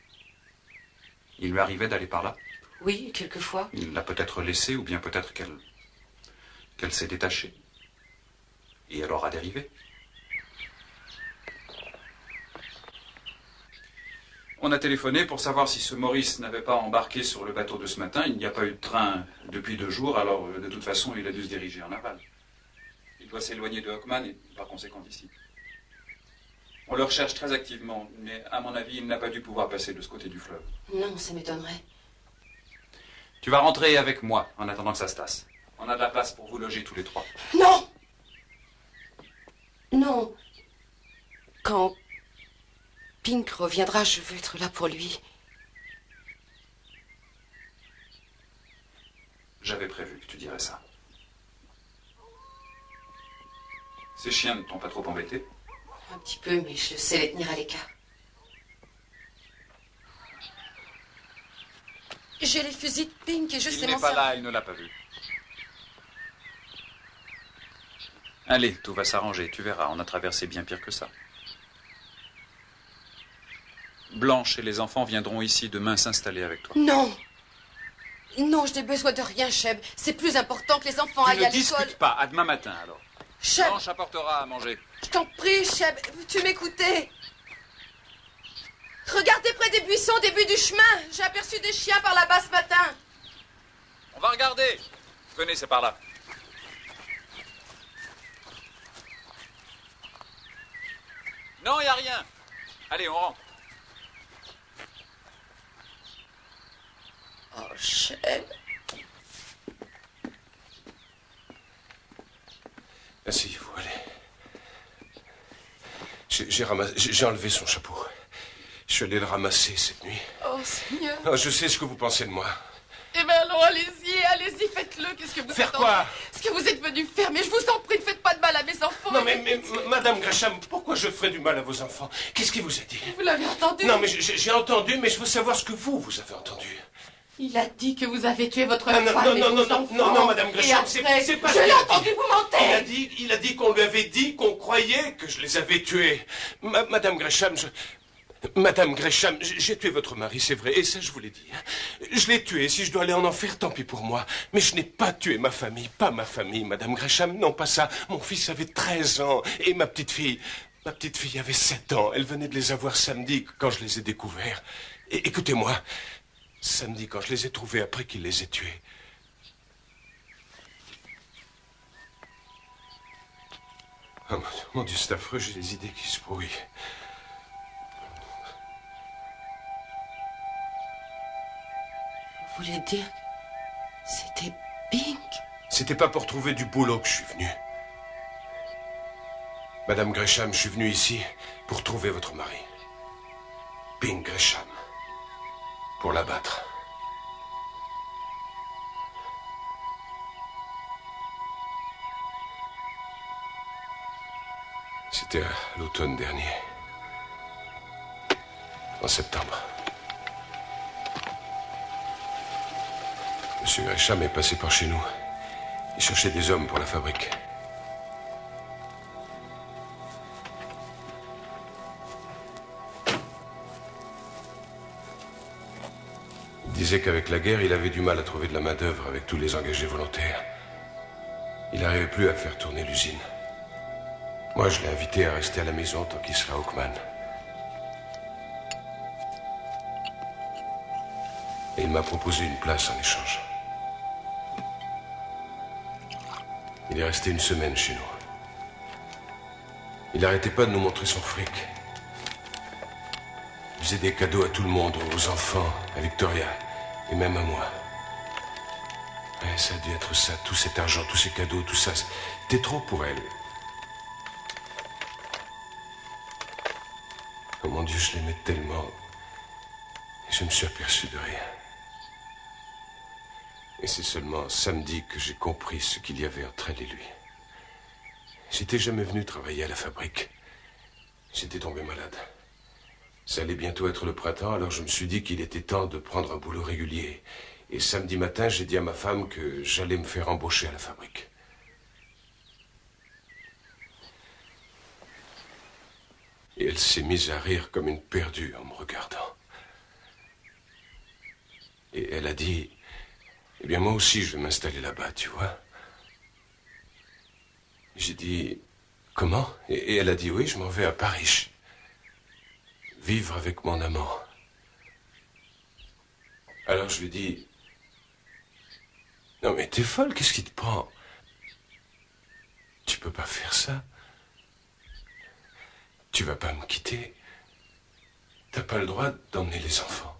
Il lui arrivait d'aller par là? Oui, quelquefois. Il l'a peut-être laissée, ou bien peut-être qu'elle s'est détachée. Et elle aura dérivé. On a téléphoné pour savoir si ce Maurice n'avait pas embarqué sur le bateau de ce matin. Il n'y a pas eu de train depuis 2 jours, alors de toute façon, il a dû se diriger en aval. Il doit s'éloigner de Hawkman et par conséquent d'ici. On le recherche très activement, mais à mon avis, il n'a pas dû pouvoir passer de ce côté du fleuve. Non, ça m'étonnerait. Tu vas rentrer avec moi en attendant que ça se tasse. On a de la place pour vous loger tous les 3. Non! Non. Quand Pink reviendra, je veux être là pour lui. J'avais prévu que tu dirais ça. Ces chiens ne t'ont pas trop embêté? Un petit peu, mais je sais les tenir à l'écart. J'ai les fusils de Pink et je sais Il n'est pas là, il ne l'a pas vu. Allez, tout va s'arranger, tu verras, on a traversé bien pire que ça. Blanche et les enfants viendront ici demain s'installer avec toi. Non! Non, je n'ai besoin de rien, Cheb. C'est plus important que les enfants aillent à l'école. Ne discute pas, à demain matin alors. Cheb! Blanche apportera à manger. Je t'en prie, Cheb, veux-tu m'écouter? Regardez près des buissons au début du chemin. J'ai aperçu des chiens par là-bas ce matin. On va regarder. Venez, c'est par là. Non, il n'y a rien. Allez, on rentre. Oh, Cheb. Merci, vous allez. J'ai enlevé son chapeau. Je suis allé le ramasser cette nuit. Oh, Seigneur. Non, je sais ce que vous pensez de moi. Eh bien alors, allez-y, faites-le. Qu'est-ce que vous Faire quoi? Ce que vous êtes venu faire, mais je vous en prie, ne faites pas de mal à mes enfants. Non, mais Madame Gresham, pourquoi je ferais du mal à vos enfants? Qu'est-ce qu'il vous a dit? Vous l'avez entendu? Non, mais j'ai entendu, mais je veux savoir ce que vous avez entendu. Il a dit que vous avez tué votre femme et non, vos enfants. non, Madame Gresham, Et après, c'est pas je ce l'ai qu'il a entendu, dit. vous mentez. Il a dit qu'on lui avait dit qu'on croyait que je les avais tués. Madame Gresham, Madame Gresham, j'ai tué votre mari, c'est vrai, et ça je vous l'ai dit. Je l'ai tué, si je dois aller en enfer, tant pis pour moi. Mais je n'ai pas tué ma famille, pas ma famille, Madame Gresham, non pas ça. Mon fils avait 13 ans, et ma petite fille avait 7 ans. Elle venait de les avoir samedi, quand je les ai découverts. Et écoutez-moi, samedi, quand je les ai trouvés après qu'il les ait tués. Oh, mon Dieu, c'est affreux, j'ai des idées qui se brouillent. Vous voulez dire, c'était Pink? C'était pas pour trouver du boulot que je suis venu. Madame Gresham, je suis venu ici pour trouver votre mari. Pink Gresham. Pour l'abattre. C'était à l'automne dernier. En septembre. Monsieur Gresham est passé par chez nous. Il cherchait des hommes pour la fabrique. Il disait qu'avec la guerre, il avait du mal à trouver de la main-d'œuvre avec tous les engagés volontaires. Il n'arrivait plus à faire tourner l'usine. Moi, je l'ai invité à rester à la maison tant qu'il sera Hawkman. Et il m'a proposé une place en échange. Il est resté une semaine chez nous. Il n'arrêtait pas de nous montrer son fric. faisait des cadeaux à tout le monde, aux enfants, à Victoria, et même à moi. Ouais, ça a dû être ça, tout cet argent, tous ces cadeaux, tout ça. C'était trop pour elle. Oh mon Dieu, je l'aimais tellement. Et je me suis aperçu de rien. Et c'est seulement samedi que j'ai compris ce qu'il y avait entre elle et lui. J'étais jamais venu travailler à la fabrique. J'étais tombé malade. Ça allait bientôt être le printemps, alors je me suis dit qu'il était temps de prendre un boulot régulier. Et samedi matin, j'ai dit à ma femme que j'allais me faire embaucher à la fabrique. Et elle s'est mise à rire comme une perdue en me regardant. Et elle a dit, eh bien moi aussi je vais m'installer là-bas, tu vois. J'ai dit, comment? Et elle a dit, oui, je m'en vais à Paris. Vivre avec mon amant. Alors je lui ai dit, non mais t'es folle, qu'est-ce qui te prend? Tu peux pas faire ça. Tu vas pas me quitter. T'as pas le droit d'emmener les enfants.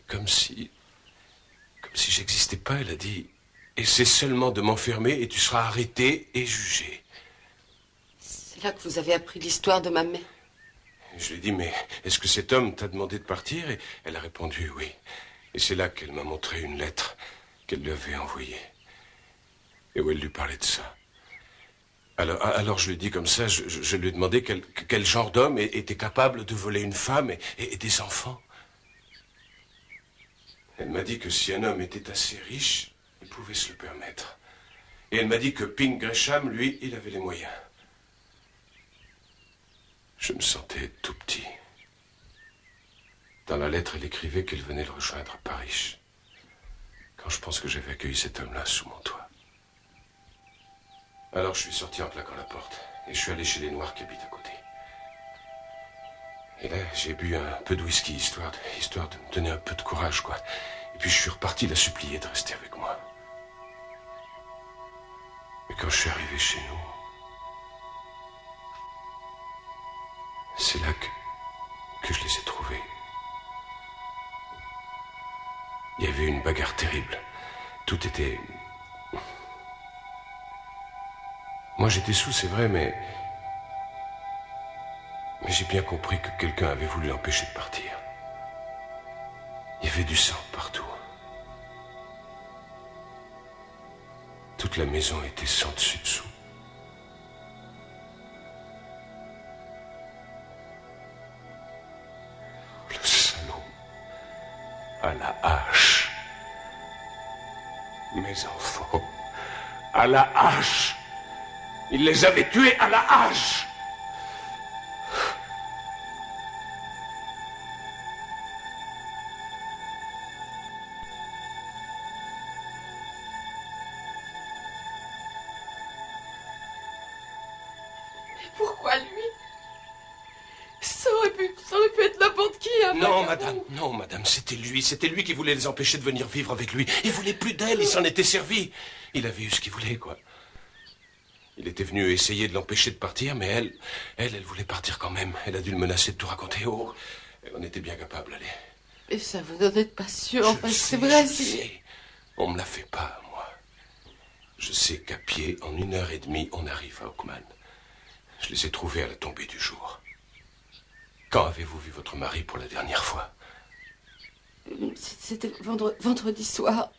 Comme si j'existais pas, elle a dit, essaie seulement de m'enfermer et tu seras arrêté et jugé. C'est là que vous avez appris l'histoire de ma mère. Je lui ai dit, mais est-ce que cet homme t'a demandé de partir? Et elle a répondu oui. Et c'est là qu'elle m'a montré une lettre qu'elle lui avait envoyée. Et où elle lui parlait de ça. Alors je lui ai dit comme ça, je lui ai demandé quel genre d'homme était capable de voler une femme et des enfants. Elle m'a dit que si un homme était assez riche, il pouvait se le permettre. Et elle m'a dit que Pink Gresham, lui, il avait les moyens. Je me sentais tout petit. Dans la lettre, elle écrivait qu'elle venait le rejoindre à Paris. Quand je pense que j'avais accueilli cet homme-là sous mon toit. Alors je suis sorti en claquant la porte. Et je suis allé chez les Noirs qui habitent à côté. Et là, j'ai bu un peu de whisky, histoire de me donner un peu de courage, quoi. Et puis je suis reparti la supplier de rester avec moi. Mais quand je suis arrivé chez nous, c'est là que je les ai trouvés. Il y avait une bagarre terrible. Tout était... Moi, j'étais sous, c'est vrai, mais j'ai bien compris que quelqu'un avait voulu l'empêcher de partir. Il y avait du sang partout. Toute la maison était sans dessus-dessous. Le salaud, à la hache. Mes enfants, à la hache. Il les avait tués à la hache. Pourquoi lui? Ça aurait pu être n'importe qui, hein? Non, madame, c'était lui qui voulait les empêcher de venir vivre avec lui. Il voulait plus d'elle, il s'en était servi. Il avait eu ce qu'il voulait, quoi. Il était venu essayer de l'empêcher de partir, mais elle voulait partir quand même. Elle a dû le menacer de tout raconter. Oh, elle en était bien capable, allez. Mais ça, vous n'en êtes pas sûr, enfin, c'est vrai, je sais. On me la fait pas, moi. Je sais qu'à pied, en 1h30, on arrive à Oakman. Je les ai trouvés à la tombée du jour. Quand avez-vous vu votre mari pour la dernière fois? C'était vendredi soir.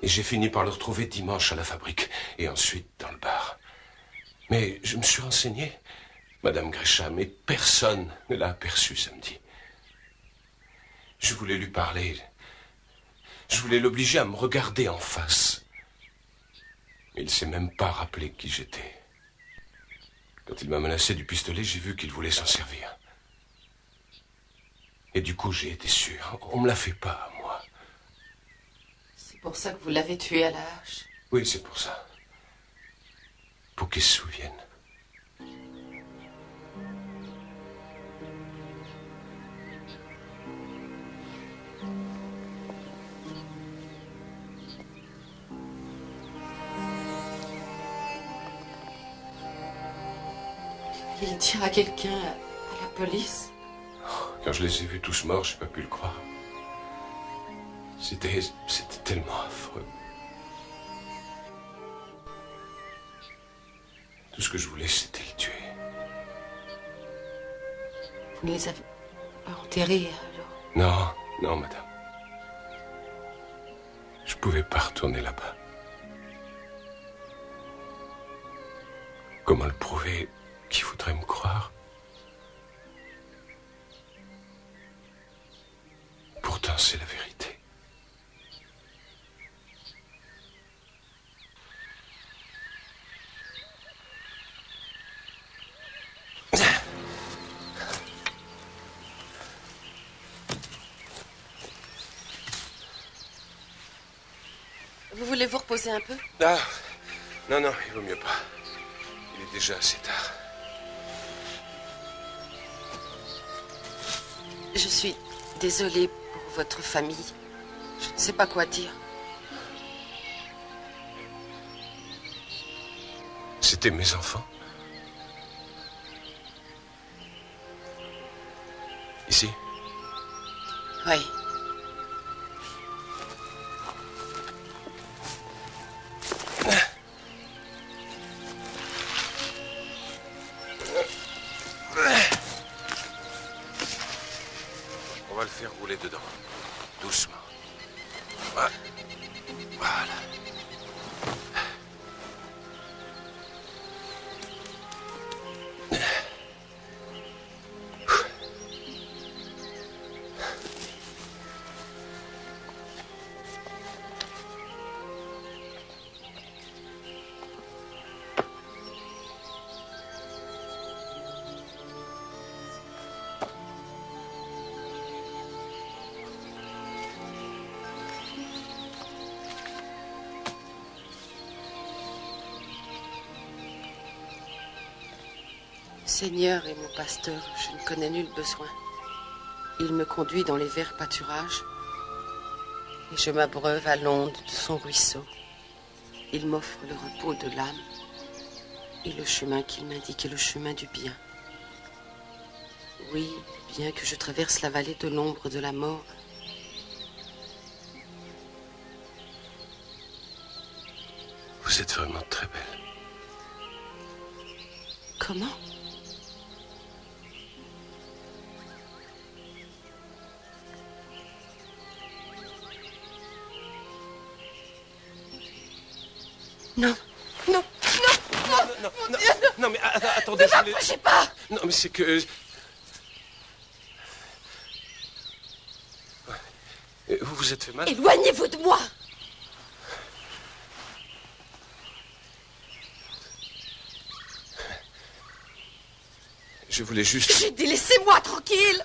Et j'ai fini par le retrouver dimanche à la fabrique, et ensuite dans le bar. Mais je me suis renseigné, Madame Gresham, et personne ne l'a aperçu samedi. Je voulais lui parler. Je voulais l'obliger à me regarder en face. Mais il ne s'est même pas rappelé qui j'étais. Quand il m'a menacé du pistolet, j'ai vu qu'il voulait s'en servir. Et du coup, j'ai été sûr. On me l'a fait pas, moi. C'est pour ça que vous l'avez tué à la hache? Oui, c'est pour ça. Pour qu'il se souvienne. Il dira quelqu'un à la police? Quand je les ai vus tous morts, j'ai pas pu le croire. C'était tellement affreux. Tout ce que je voulais, c'était le tuer. Vous ne les avez pas enterrés, alors? Non, non, madame. Je pouvais pas retourner là-bas. Comment le prouver? Qui voudrait me croire? Pourtant, c'est la vérité. Vous voulez vous reposer un peu? Ah, non, non, il vaut mieux pas. Il est déjà assez tard. Je suis désolée pour votre famille. Je ne sais pas quoi dire. C'était mes enfants. Ici? Oui. On va le faire rouler dedans. Doucement. Voilà. Voilà. Seigneur est mon pasteur, je ne connais nul besoin. Il me conduit dans les verts pâturages et je m'abreuve à l'onde de son ruisseau. Il m'offre le repos de l'âme et le chemin qu'il m'indique est le chemin du bien. Oui, bien que je traverse la vallée de l'ombre de la mort, Vous êtes vraiment très belle. comment? Non, non, non, non, non, non, mais attendez, ne m'approchez pas! Non, mais c'est que... Vous vous êtes fait mal? Éloignez-vous de moi! Je voulais juste... J'ai dit laissez-moi tranquille!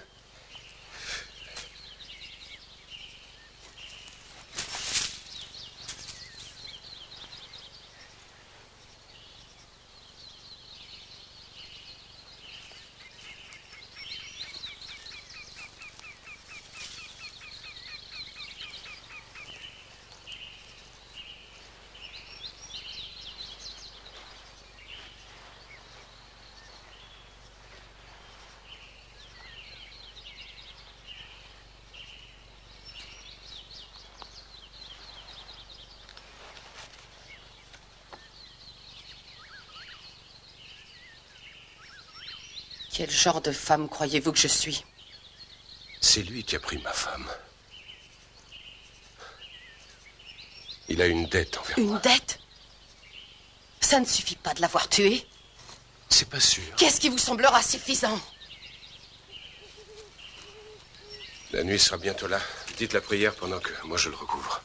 Quel genre de femme croyez-vous que je suis? C'est lui qui a pris ma femme. Il a une dette envers moi. Une dette? Ça ne suffit pas de l'avoir tué. C'est pas sûr. Qu'est-ce qui vous semblera suffisant? La nuit sera bientôt là. Dites la prière pendant que moi je le recouvre.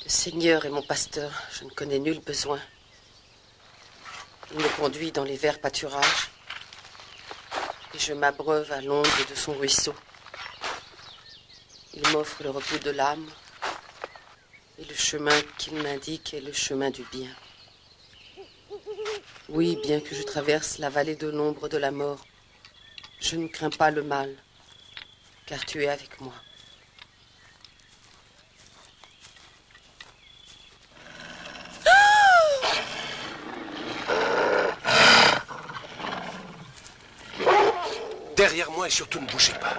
Le Seigneur est mon pasteur, je ne connais nul besoin. Il me conduit dans les verts pâturages et je m'abreuve à l'onde de son ruisseau. Il m'offre le repos de l'âme et le chemin qu'il m'indique est le chemin du bien. Oui, bien que je traverse la vallée de l'ombre de la mort, Je ne crains pas le mal, car tu es avec moi. Derrière moi et surtout ne bougez pas.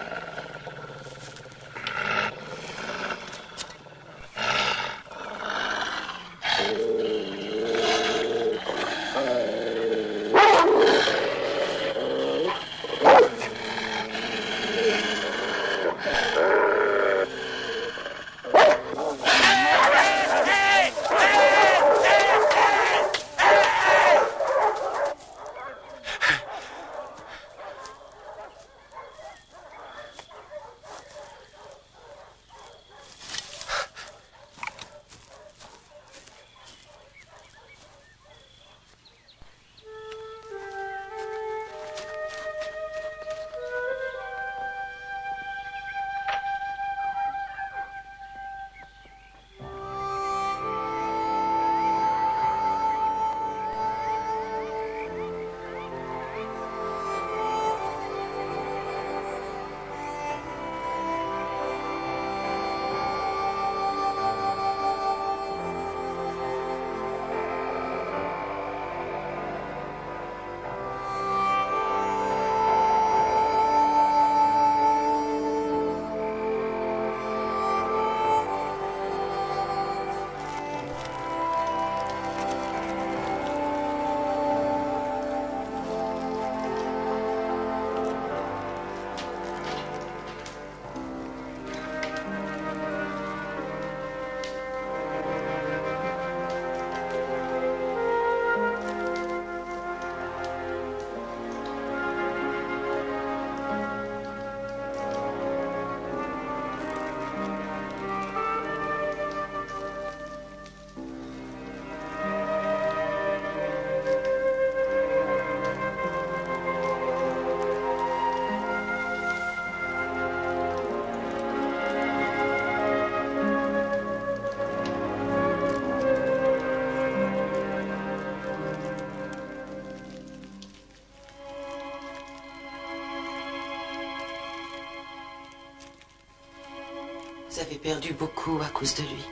Vous avez perdu beaucoup à cause de lui.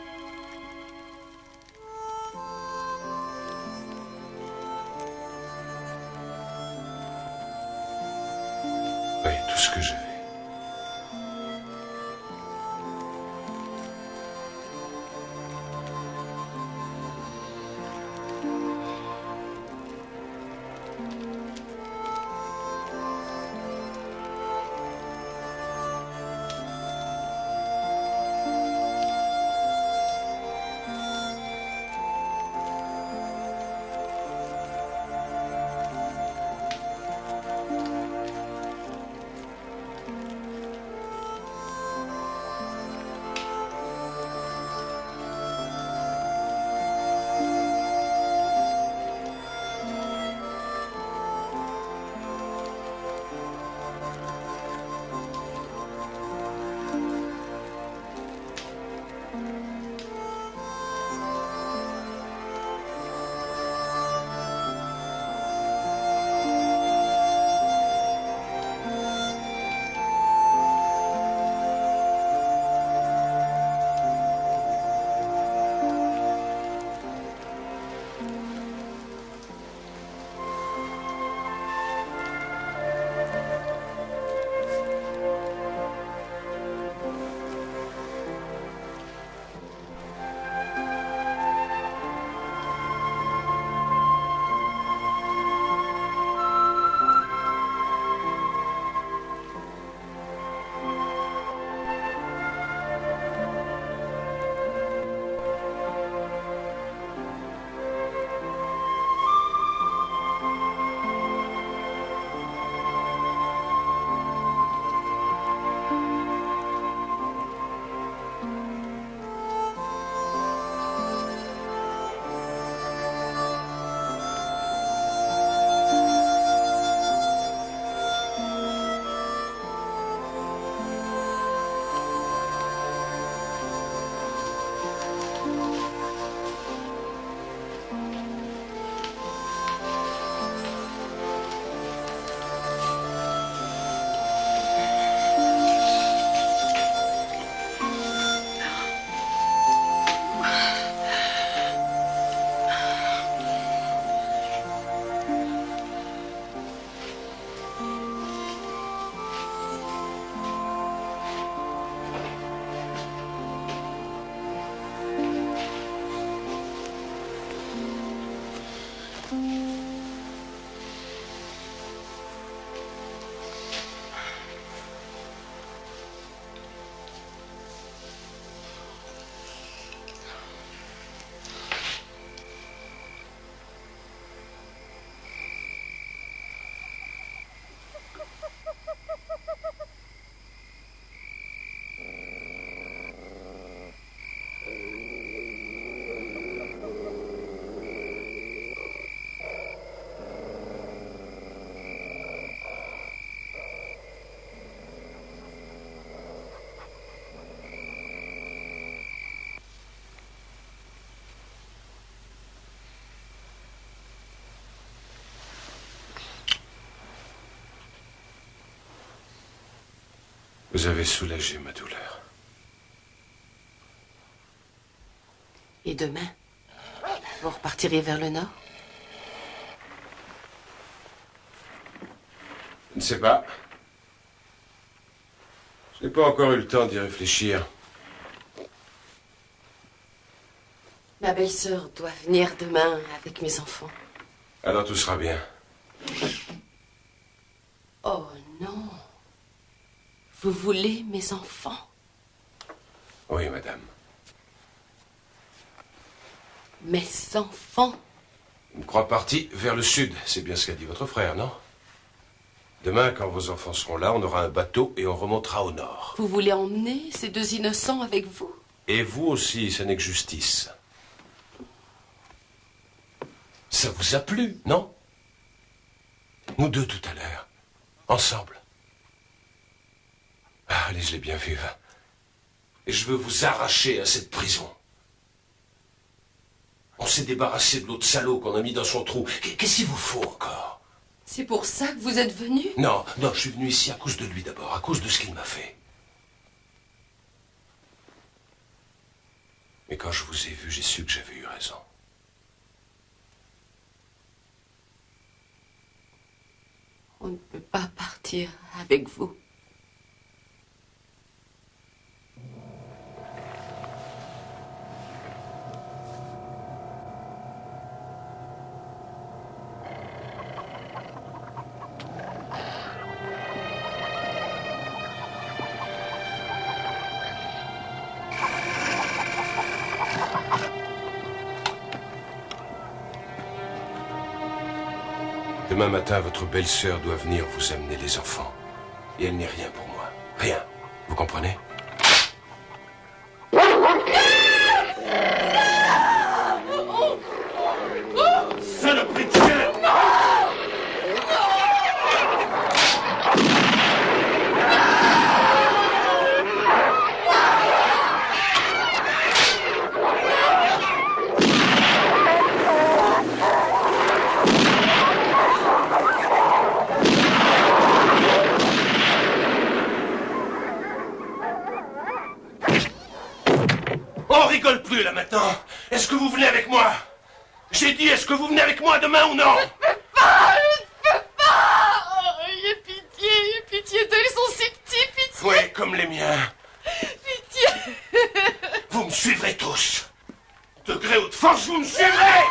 Oui, tout ce que j'avais. Vous avez soulagé ma douleur. Et demain, vous repartirez vers le nord? Je ne sais pas. Je n'ai pas encore eu le temps d'y réfléchir. Ma belle-sœur doit venir demain avec mes enfants. Alors tout sera bien. Oh non. Vous voulez mes enfants? Oui, madame. Mes enfants? Une croix partie vers le sud, c'est bien ce qu'a dit votre frère, non? Demain, quand vos enfants seront là, on aura un bateau et on remontera au nord. Vous voulez emmener ces deux innocents avec vous? Et vous aussi, ce n'est que justice. Ça vous a plu, non? Nous deux tout à l'heure, ensemble. Ah, allez, je l'ai bien vu. Et je veux vous arracher à cette prison. On s'est débarrassé de l'autre salaud qu'on a mis dans son trou. Qu'est-ce qu'il vous faut encore? C'est pour ça que vous êtes venu? Non, non, je suis venu ici à cause de lui d'abord, à cause de ce qu'il m'a fait. Mais quand je vous ai vu, j'ai su que j'avais eu raison. On ne peut pas partir avec vous. Demain matin, votre belle-sœur doit venir vous amener les enfants. Et elle n'est rien pour moi. Rien. Vous comprenez? Saloperie de chien! On rigole plus là maintenant. Est-ce que vous venez avec moi? J'ai dit, est-ce que vous venez avec moi demain ou non? Je ne peux pas! Oh, ayez pitié d'eux, ils sont si petits, pitié! Oui, comme les miens. Pitié! Vous me suivrez tous. De gré ou de force, vous me suivrez!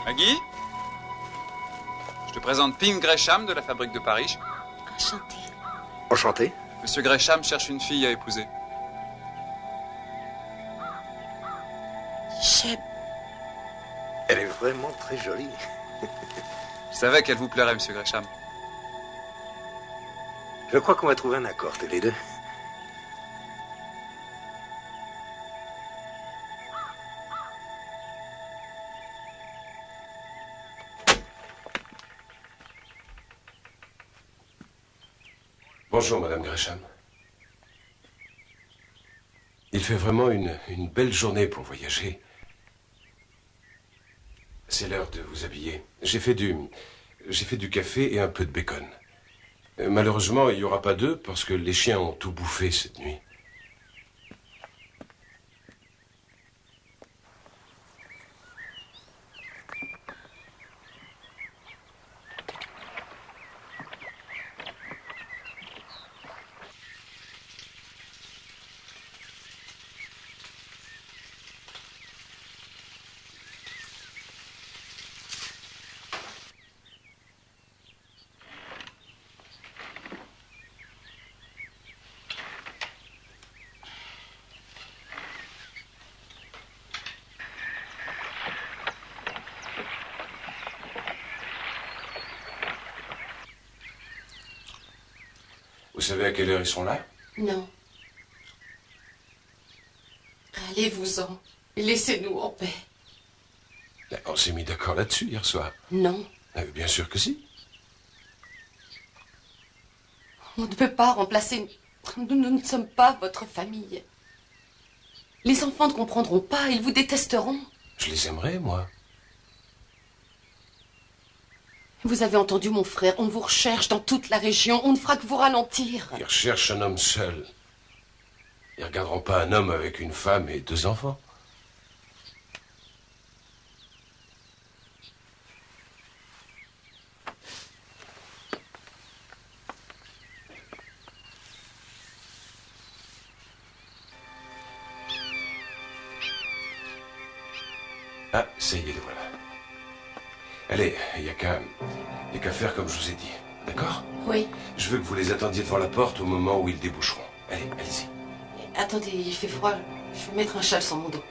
Maggie, je te présente Pim Gresham de la Fabrique de Paris. Enchanté. Enchanté. Monsieur Gresham cherche une fille à épouser. Cheb. Elle est vraiment très jolie. Je savais qu'elle vous plairait, monsieur Gresham. Je crois qu'on va trouver un accord, tous les deux. Bonjour, Madame Gresham. Il fait vraiment une belle journée pour voyager. C'est l'heure de vous habiller. J'ai fait du café et un peu de bacon. Malheureusement, il n'y aura pas d'œufs parce que les chiens ont tout bouffé cette nuit. Vous savez à quelle heure ils sont là? Non. Allez-vous-en. Laissez-nous en paix. On s'est mis d'accord là-dessus hier soir. Non. Bien sûr que si. On ne peut pas remplacer... Nous ne sommes pas votre famille. Les enfants ne comprendront pas, ils vous détesteront. Je les aimerais, moi. Vous avez entendu mon frère, on vous recherche dans toute la région, on ne fera que vous ralentir. Ils recherchent un homme seul. Ils ne regarderont pas un homme avec une femme et 2 enfants. Ah, ça y est, le voilà. Allez, il n'y a qu'à faire comme je vous ai dit. D'accord? Oui. Je veux que vous les attendiez devant la porte au moment où ils déboucheront. Allez, allez-y. Attendez, il fait froid. Je vais mettre un châle sur mon dos.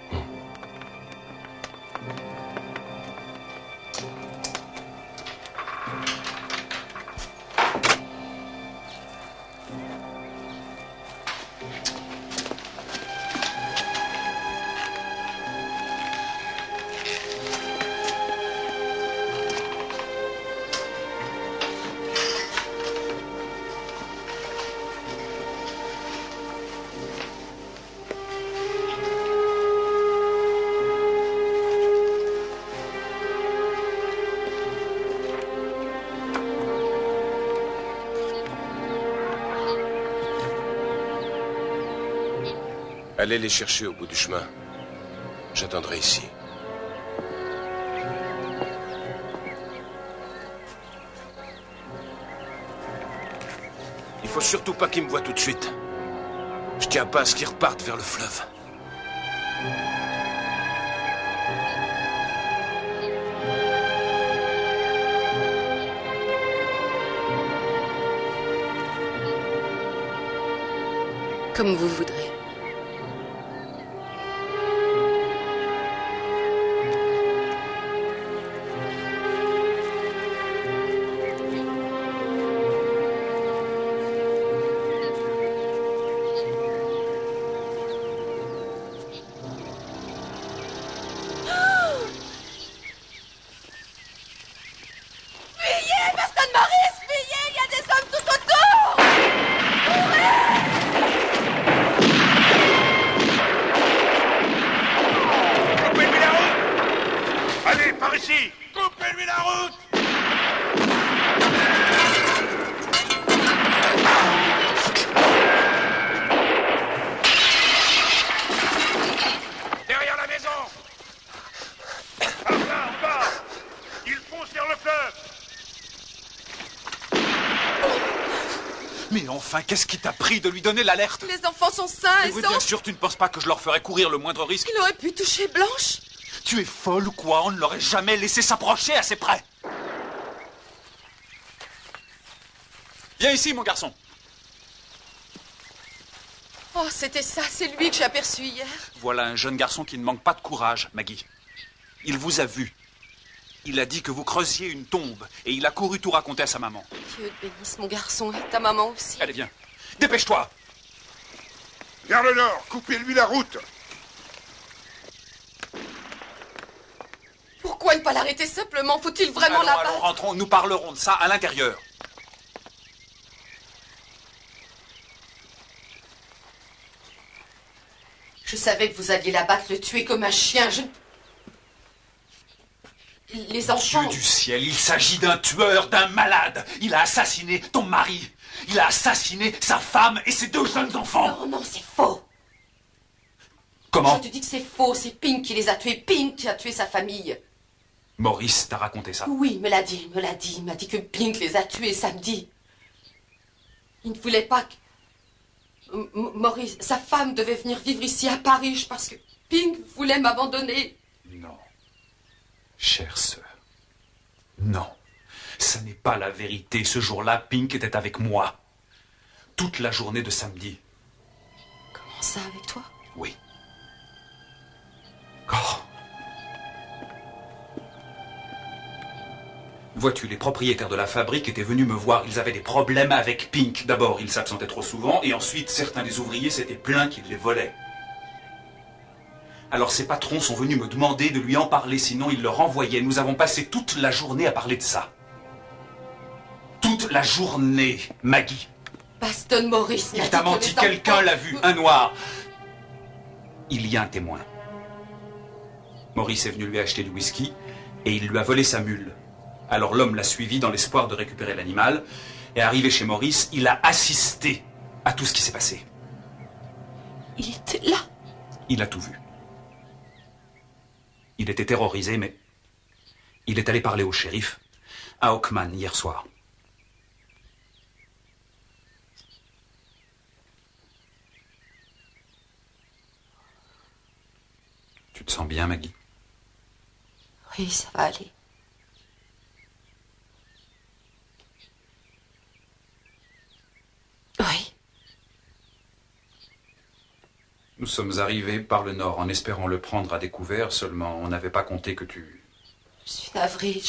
Allez les chercher au bout du chemin. J'attendrai ici. Il faut surtout pas qu'ils me voient tout de suite. Je tiens pas à ce qu'ils repartent vers le fleuve. Comme vous voudrez. Mais enfin, qu'est-ce qui t'a pris de lui donner l'alerte? Les enfants sont sains et Oui, saufs. bien sûr, tu ne penses pas que je leur ferais courir le moindre risque? Il aurait pu toucher Blanche. Tu es folle ou quoi? On ne l'aurait jamais laissé s'approcher assez près. Viens ici, mon garçon. Oh, c'était ça, c'est lui que j'ai aperçu hier. Voilà un jeune garçon qui ne manque pas de courage, Maggie. Il vous a vu. Il a dit que vous creusiez une tombe et il a couru tout raconter à sa maman. Dieu te bénisse, mon garçon, et ta maman aussi. Allez, viens. Dépêche-toi. Vers le nord, coupez-lui la route. Pourquoi ne pas l'arrêter simplement? Faut-il vraiment la battre? Allons, rentrons, nous parlerons de ça à l'intérieur. Je savais que vous alliez la battre, le tuer comme un chien. Les enfants... Dieu du ciel, il s'agit d'un tueur, d'un malade. Il a assassiné ton mari. Il a assassiné sa femme et ses 2 jeunes enfants. Non, non, c'est faux. Comment? Je te dis que c'est faux, c'est Pink qui les a tués. Pink qui a tué sa famille. Maurice t'a raconté ça? Oui, il me l'a dit. Il m'a dit que Pink les a tués samedi. Il ne voulait pas que... Maurice, sa femme devait venir vivre ici à Paris parce que Pink voulait m'abandonner. Non. Chère sœur. Non. Ça n'est pas la vérité. Ce jour-là, Pink était avec moi. Toute la journée de samedi. Comment ça, avec toi? Oui. Oh. Vois-tu, les propriétaires de la fabrique étaient venus me voir. Ils avaient des problèmes avec Pink. D'abord, il s'absentait trop souvent, et ensuite, certains des ouvriers s'étaient plaints qu'il les volait. Alors ses patrons sont venus me demander de lui en parler, sinon ils le renvoyaient. Nous avons passé toute la journée à parler de ça. Toute la journée, Maggie. Baston Maurice. Il t'a menti, quelqu'un l'a vu, un noir. Il y a un témoin. Maurice est venu lui acheter du whisky, et il lui a volé sa mule. Alors l'homme l'a suivi dans l'espoir de récupérer l'animal, et arrivé chez Maurice, il a assisté à tout ce qui s'est passé. Il était là. Il a tout vu. Il était terrorisé, mais il est allé parler au shérif à Oakman hier soir. Tu te sens bien, Maggie? Oui, ça va aller. Oui. Nous sommes arrivés par le nord en espérant le prendre à découvert, seulement on n'avait pas compté que tu... Je suis navrée,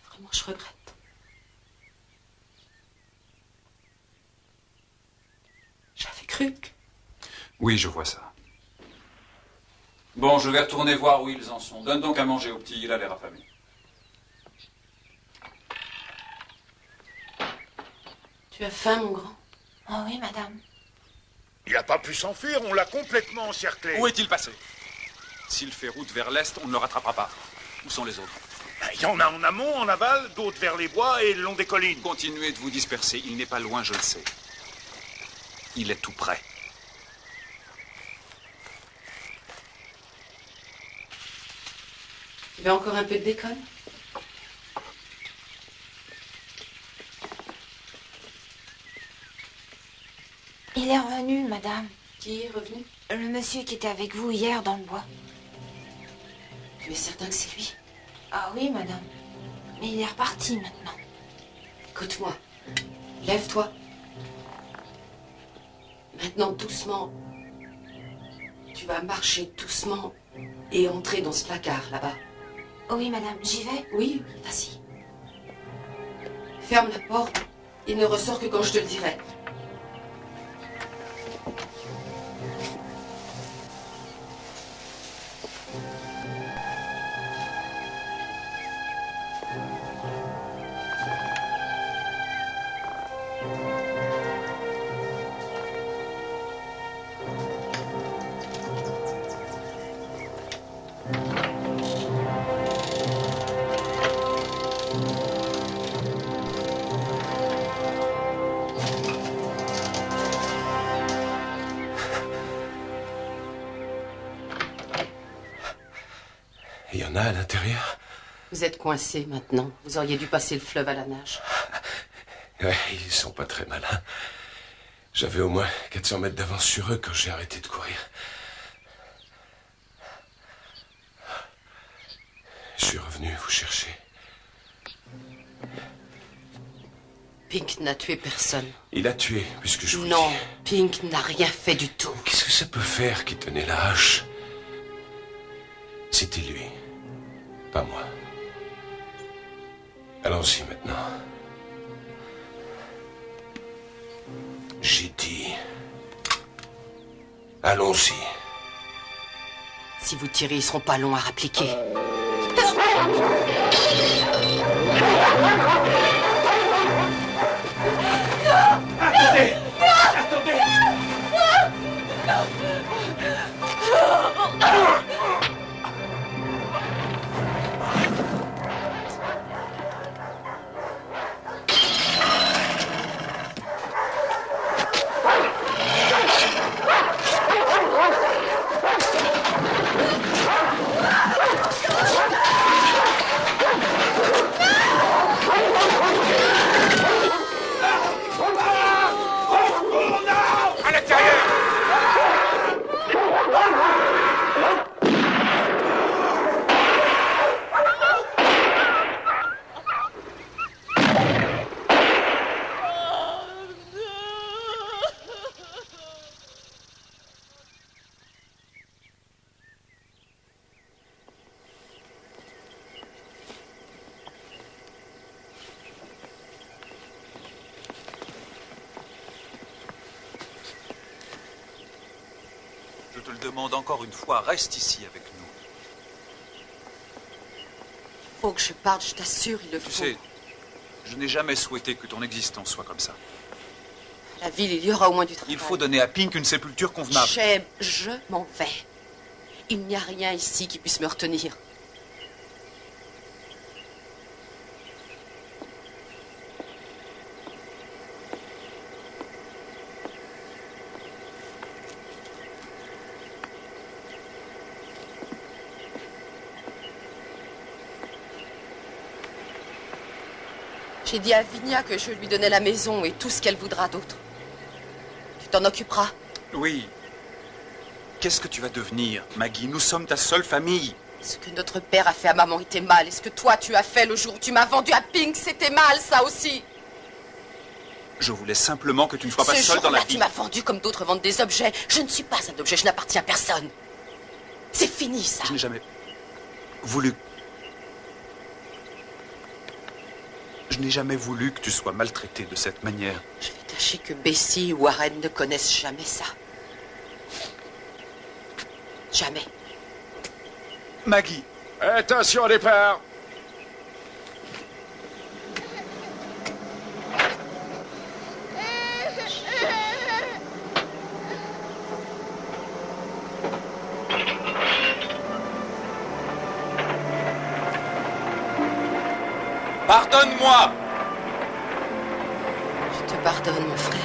Vraiment, je regrette. J'avais cru que... Oui, je vois ça. Bon, je vais retourner voir où ils en sont. Donne donc à manger au petit, il a l'air affamé. Tu as faim, mon grand? Oh oui, madame. Il n'a pas pu s'enfuir, on l'a complètement encerclé. Où est-il passé? S'il fait route vers l'est, on ne le rattrapera pas. Où sont les autres? Il y en a en amont, en aval, d'autres vers les bois et le long des collines. Continuez de vous disperser, il n'est pas loin, je le sais. Il est tout près. Tu veux encore un peu de bacon? Il est revenu, madame. Qui est revenu? Le monsieur qui était avec vous hier dans le bois. Tu es certain que c'est lui? Ah oui, madame. Mais il est reparti maintenant. Écoute-moi. Lève-toi. Maintenant, doucement. Tu vas marcher doucement et entrer dans ce placard, là-bas. Oui, madame, j'y vais? Oui, vas-y. Ferme la porte et ne ressors que quand je te le dirai. Il y en a à l'intérieur? Vous êtes coincés maintenant. Vous auriez dû passer le fleuve à la nage. Ouais, ils sont pas très malins. J'avais au moins 400 mètres d'avance sur eux quand j'ai arrêté de courir. Je suis revenu vous chercher. Pink n'a tué personne. Il a tué, puisque je vous Non, le dis. Pink n'a rien fait du tout. Qu'est-ce que ça peut faire qui tenait la hache? C'était lui, pas moi. Allons-y maintenant. J'ai dit... Allons-y. Si vous tirez, ils seront pas longs à rappliquer. Attendez! Attendez! À l'intérieur! Je te le demande encore une fois, reste ici avec nous. Faut que je parte, je t'assure, il le faut. Tu sais, je n'ai jamais souhaité que ton existence soit comme ça. À la ville, il y aura au moins du travail. Il faut donner à Pink une sépulture convenable. Sheb, je m'en vais. Il n'y a rien ici qui puisse me retenir. J'ai dit à Vigna que je lui donnais la maison et tout ce qu'elle voudra d'autre. Tu t'en occuperas. Oui. Qu'est-ce que tu vas devenir, Maggie? Nous sommes ta seule famille. Ce que notre père a fait à maman était mal. Et ce que toi tu as fait le jour où tu m'as vendu à Pink, c'était mal, ça aussi. Je voulais simplement que tu ne sois pas seule dans la vie. Tu m'as vendu comme d'autres vendent des objets. Je ne suis pas un objet, je n'appartiens à personne. C'est fini, ça. Je n'ai jamais voulu... Je n'ai jamais voulu que tu sois maltraitée de cette manière. Je vais tâcher que Bessie ou Warren ne connaissent jamais ça. Jamais. Maggie. Attention au départ. Pardonne-moi! Je te pardonne, mon frère.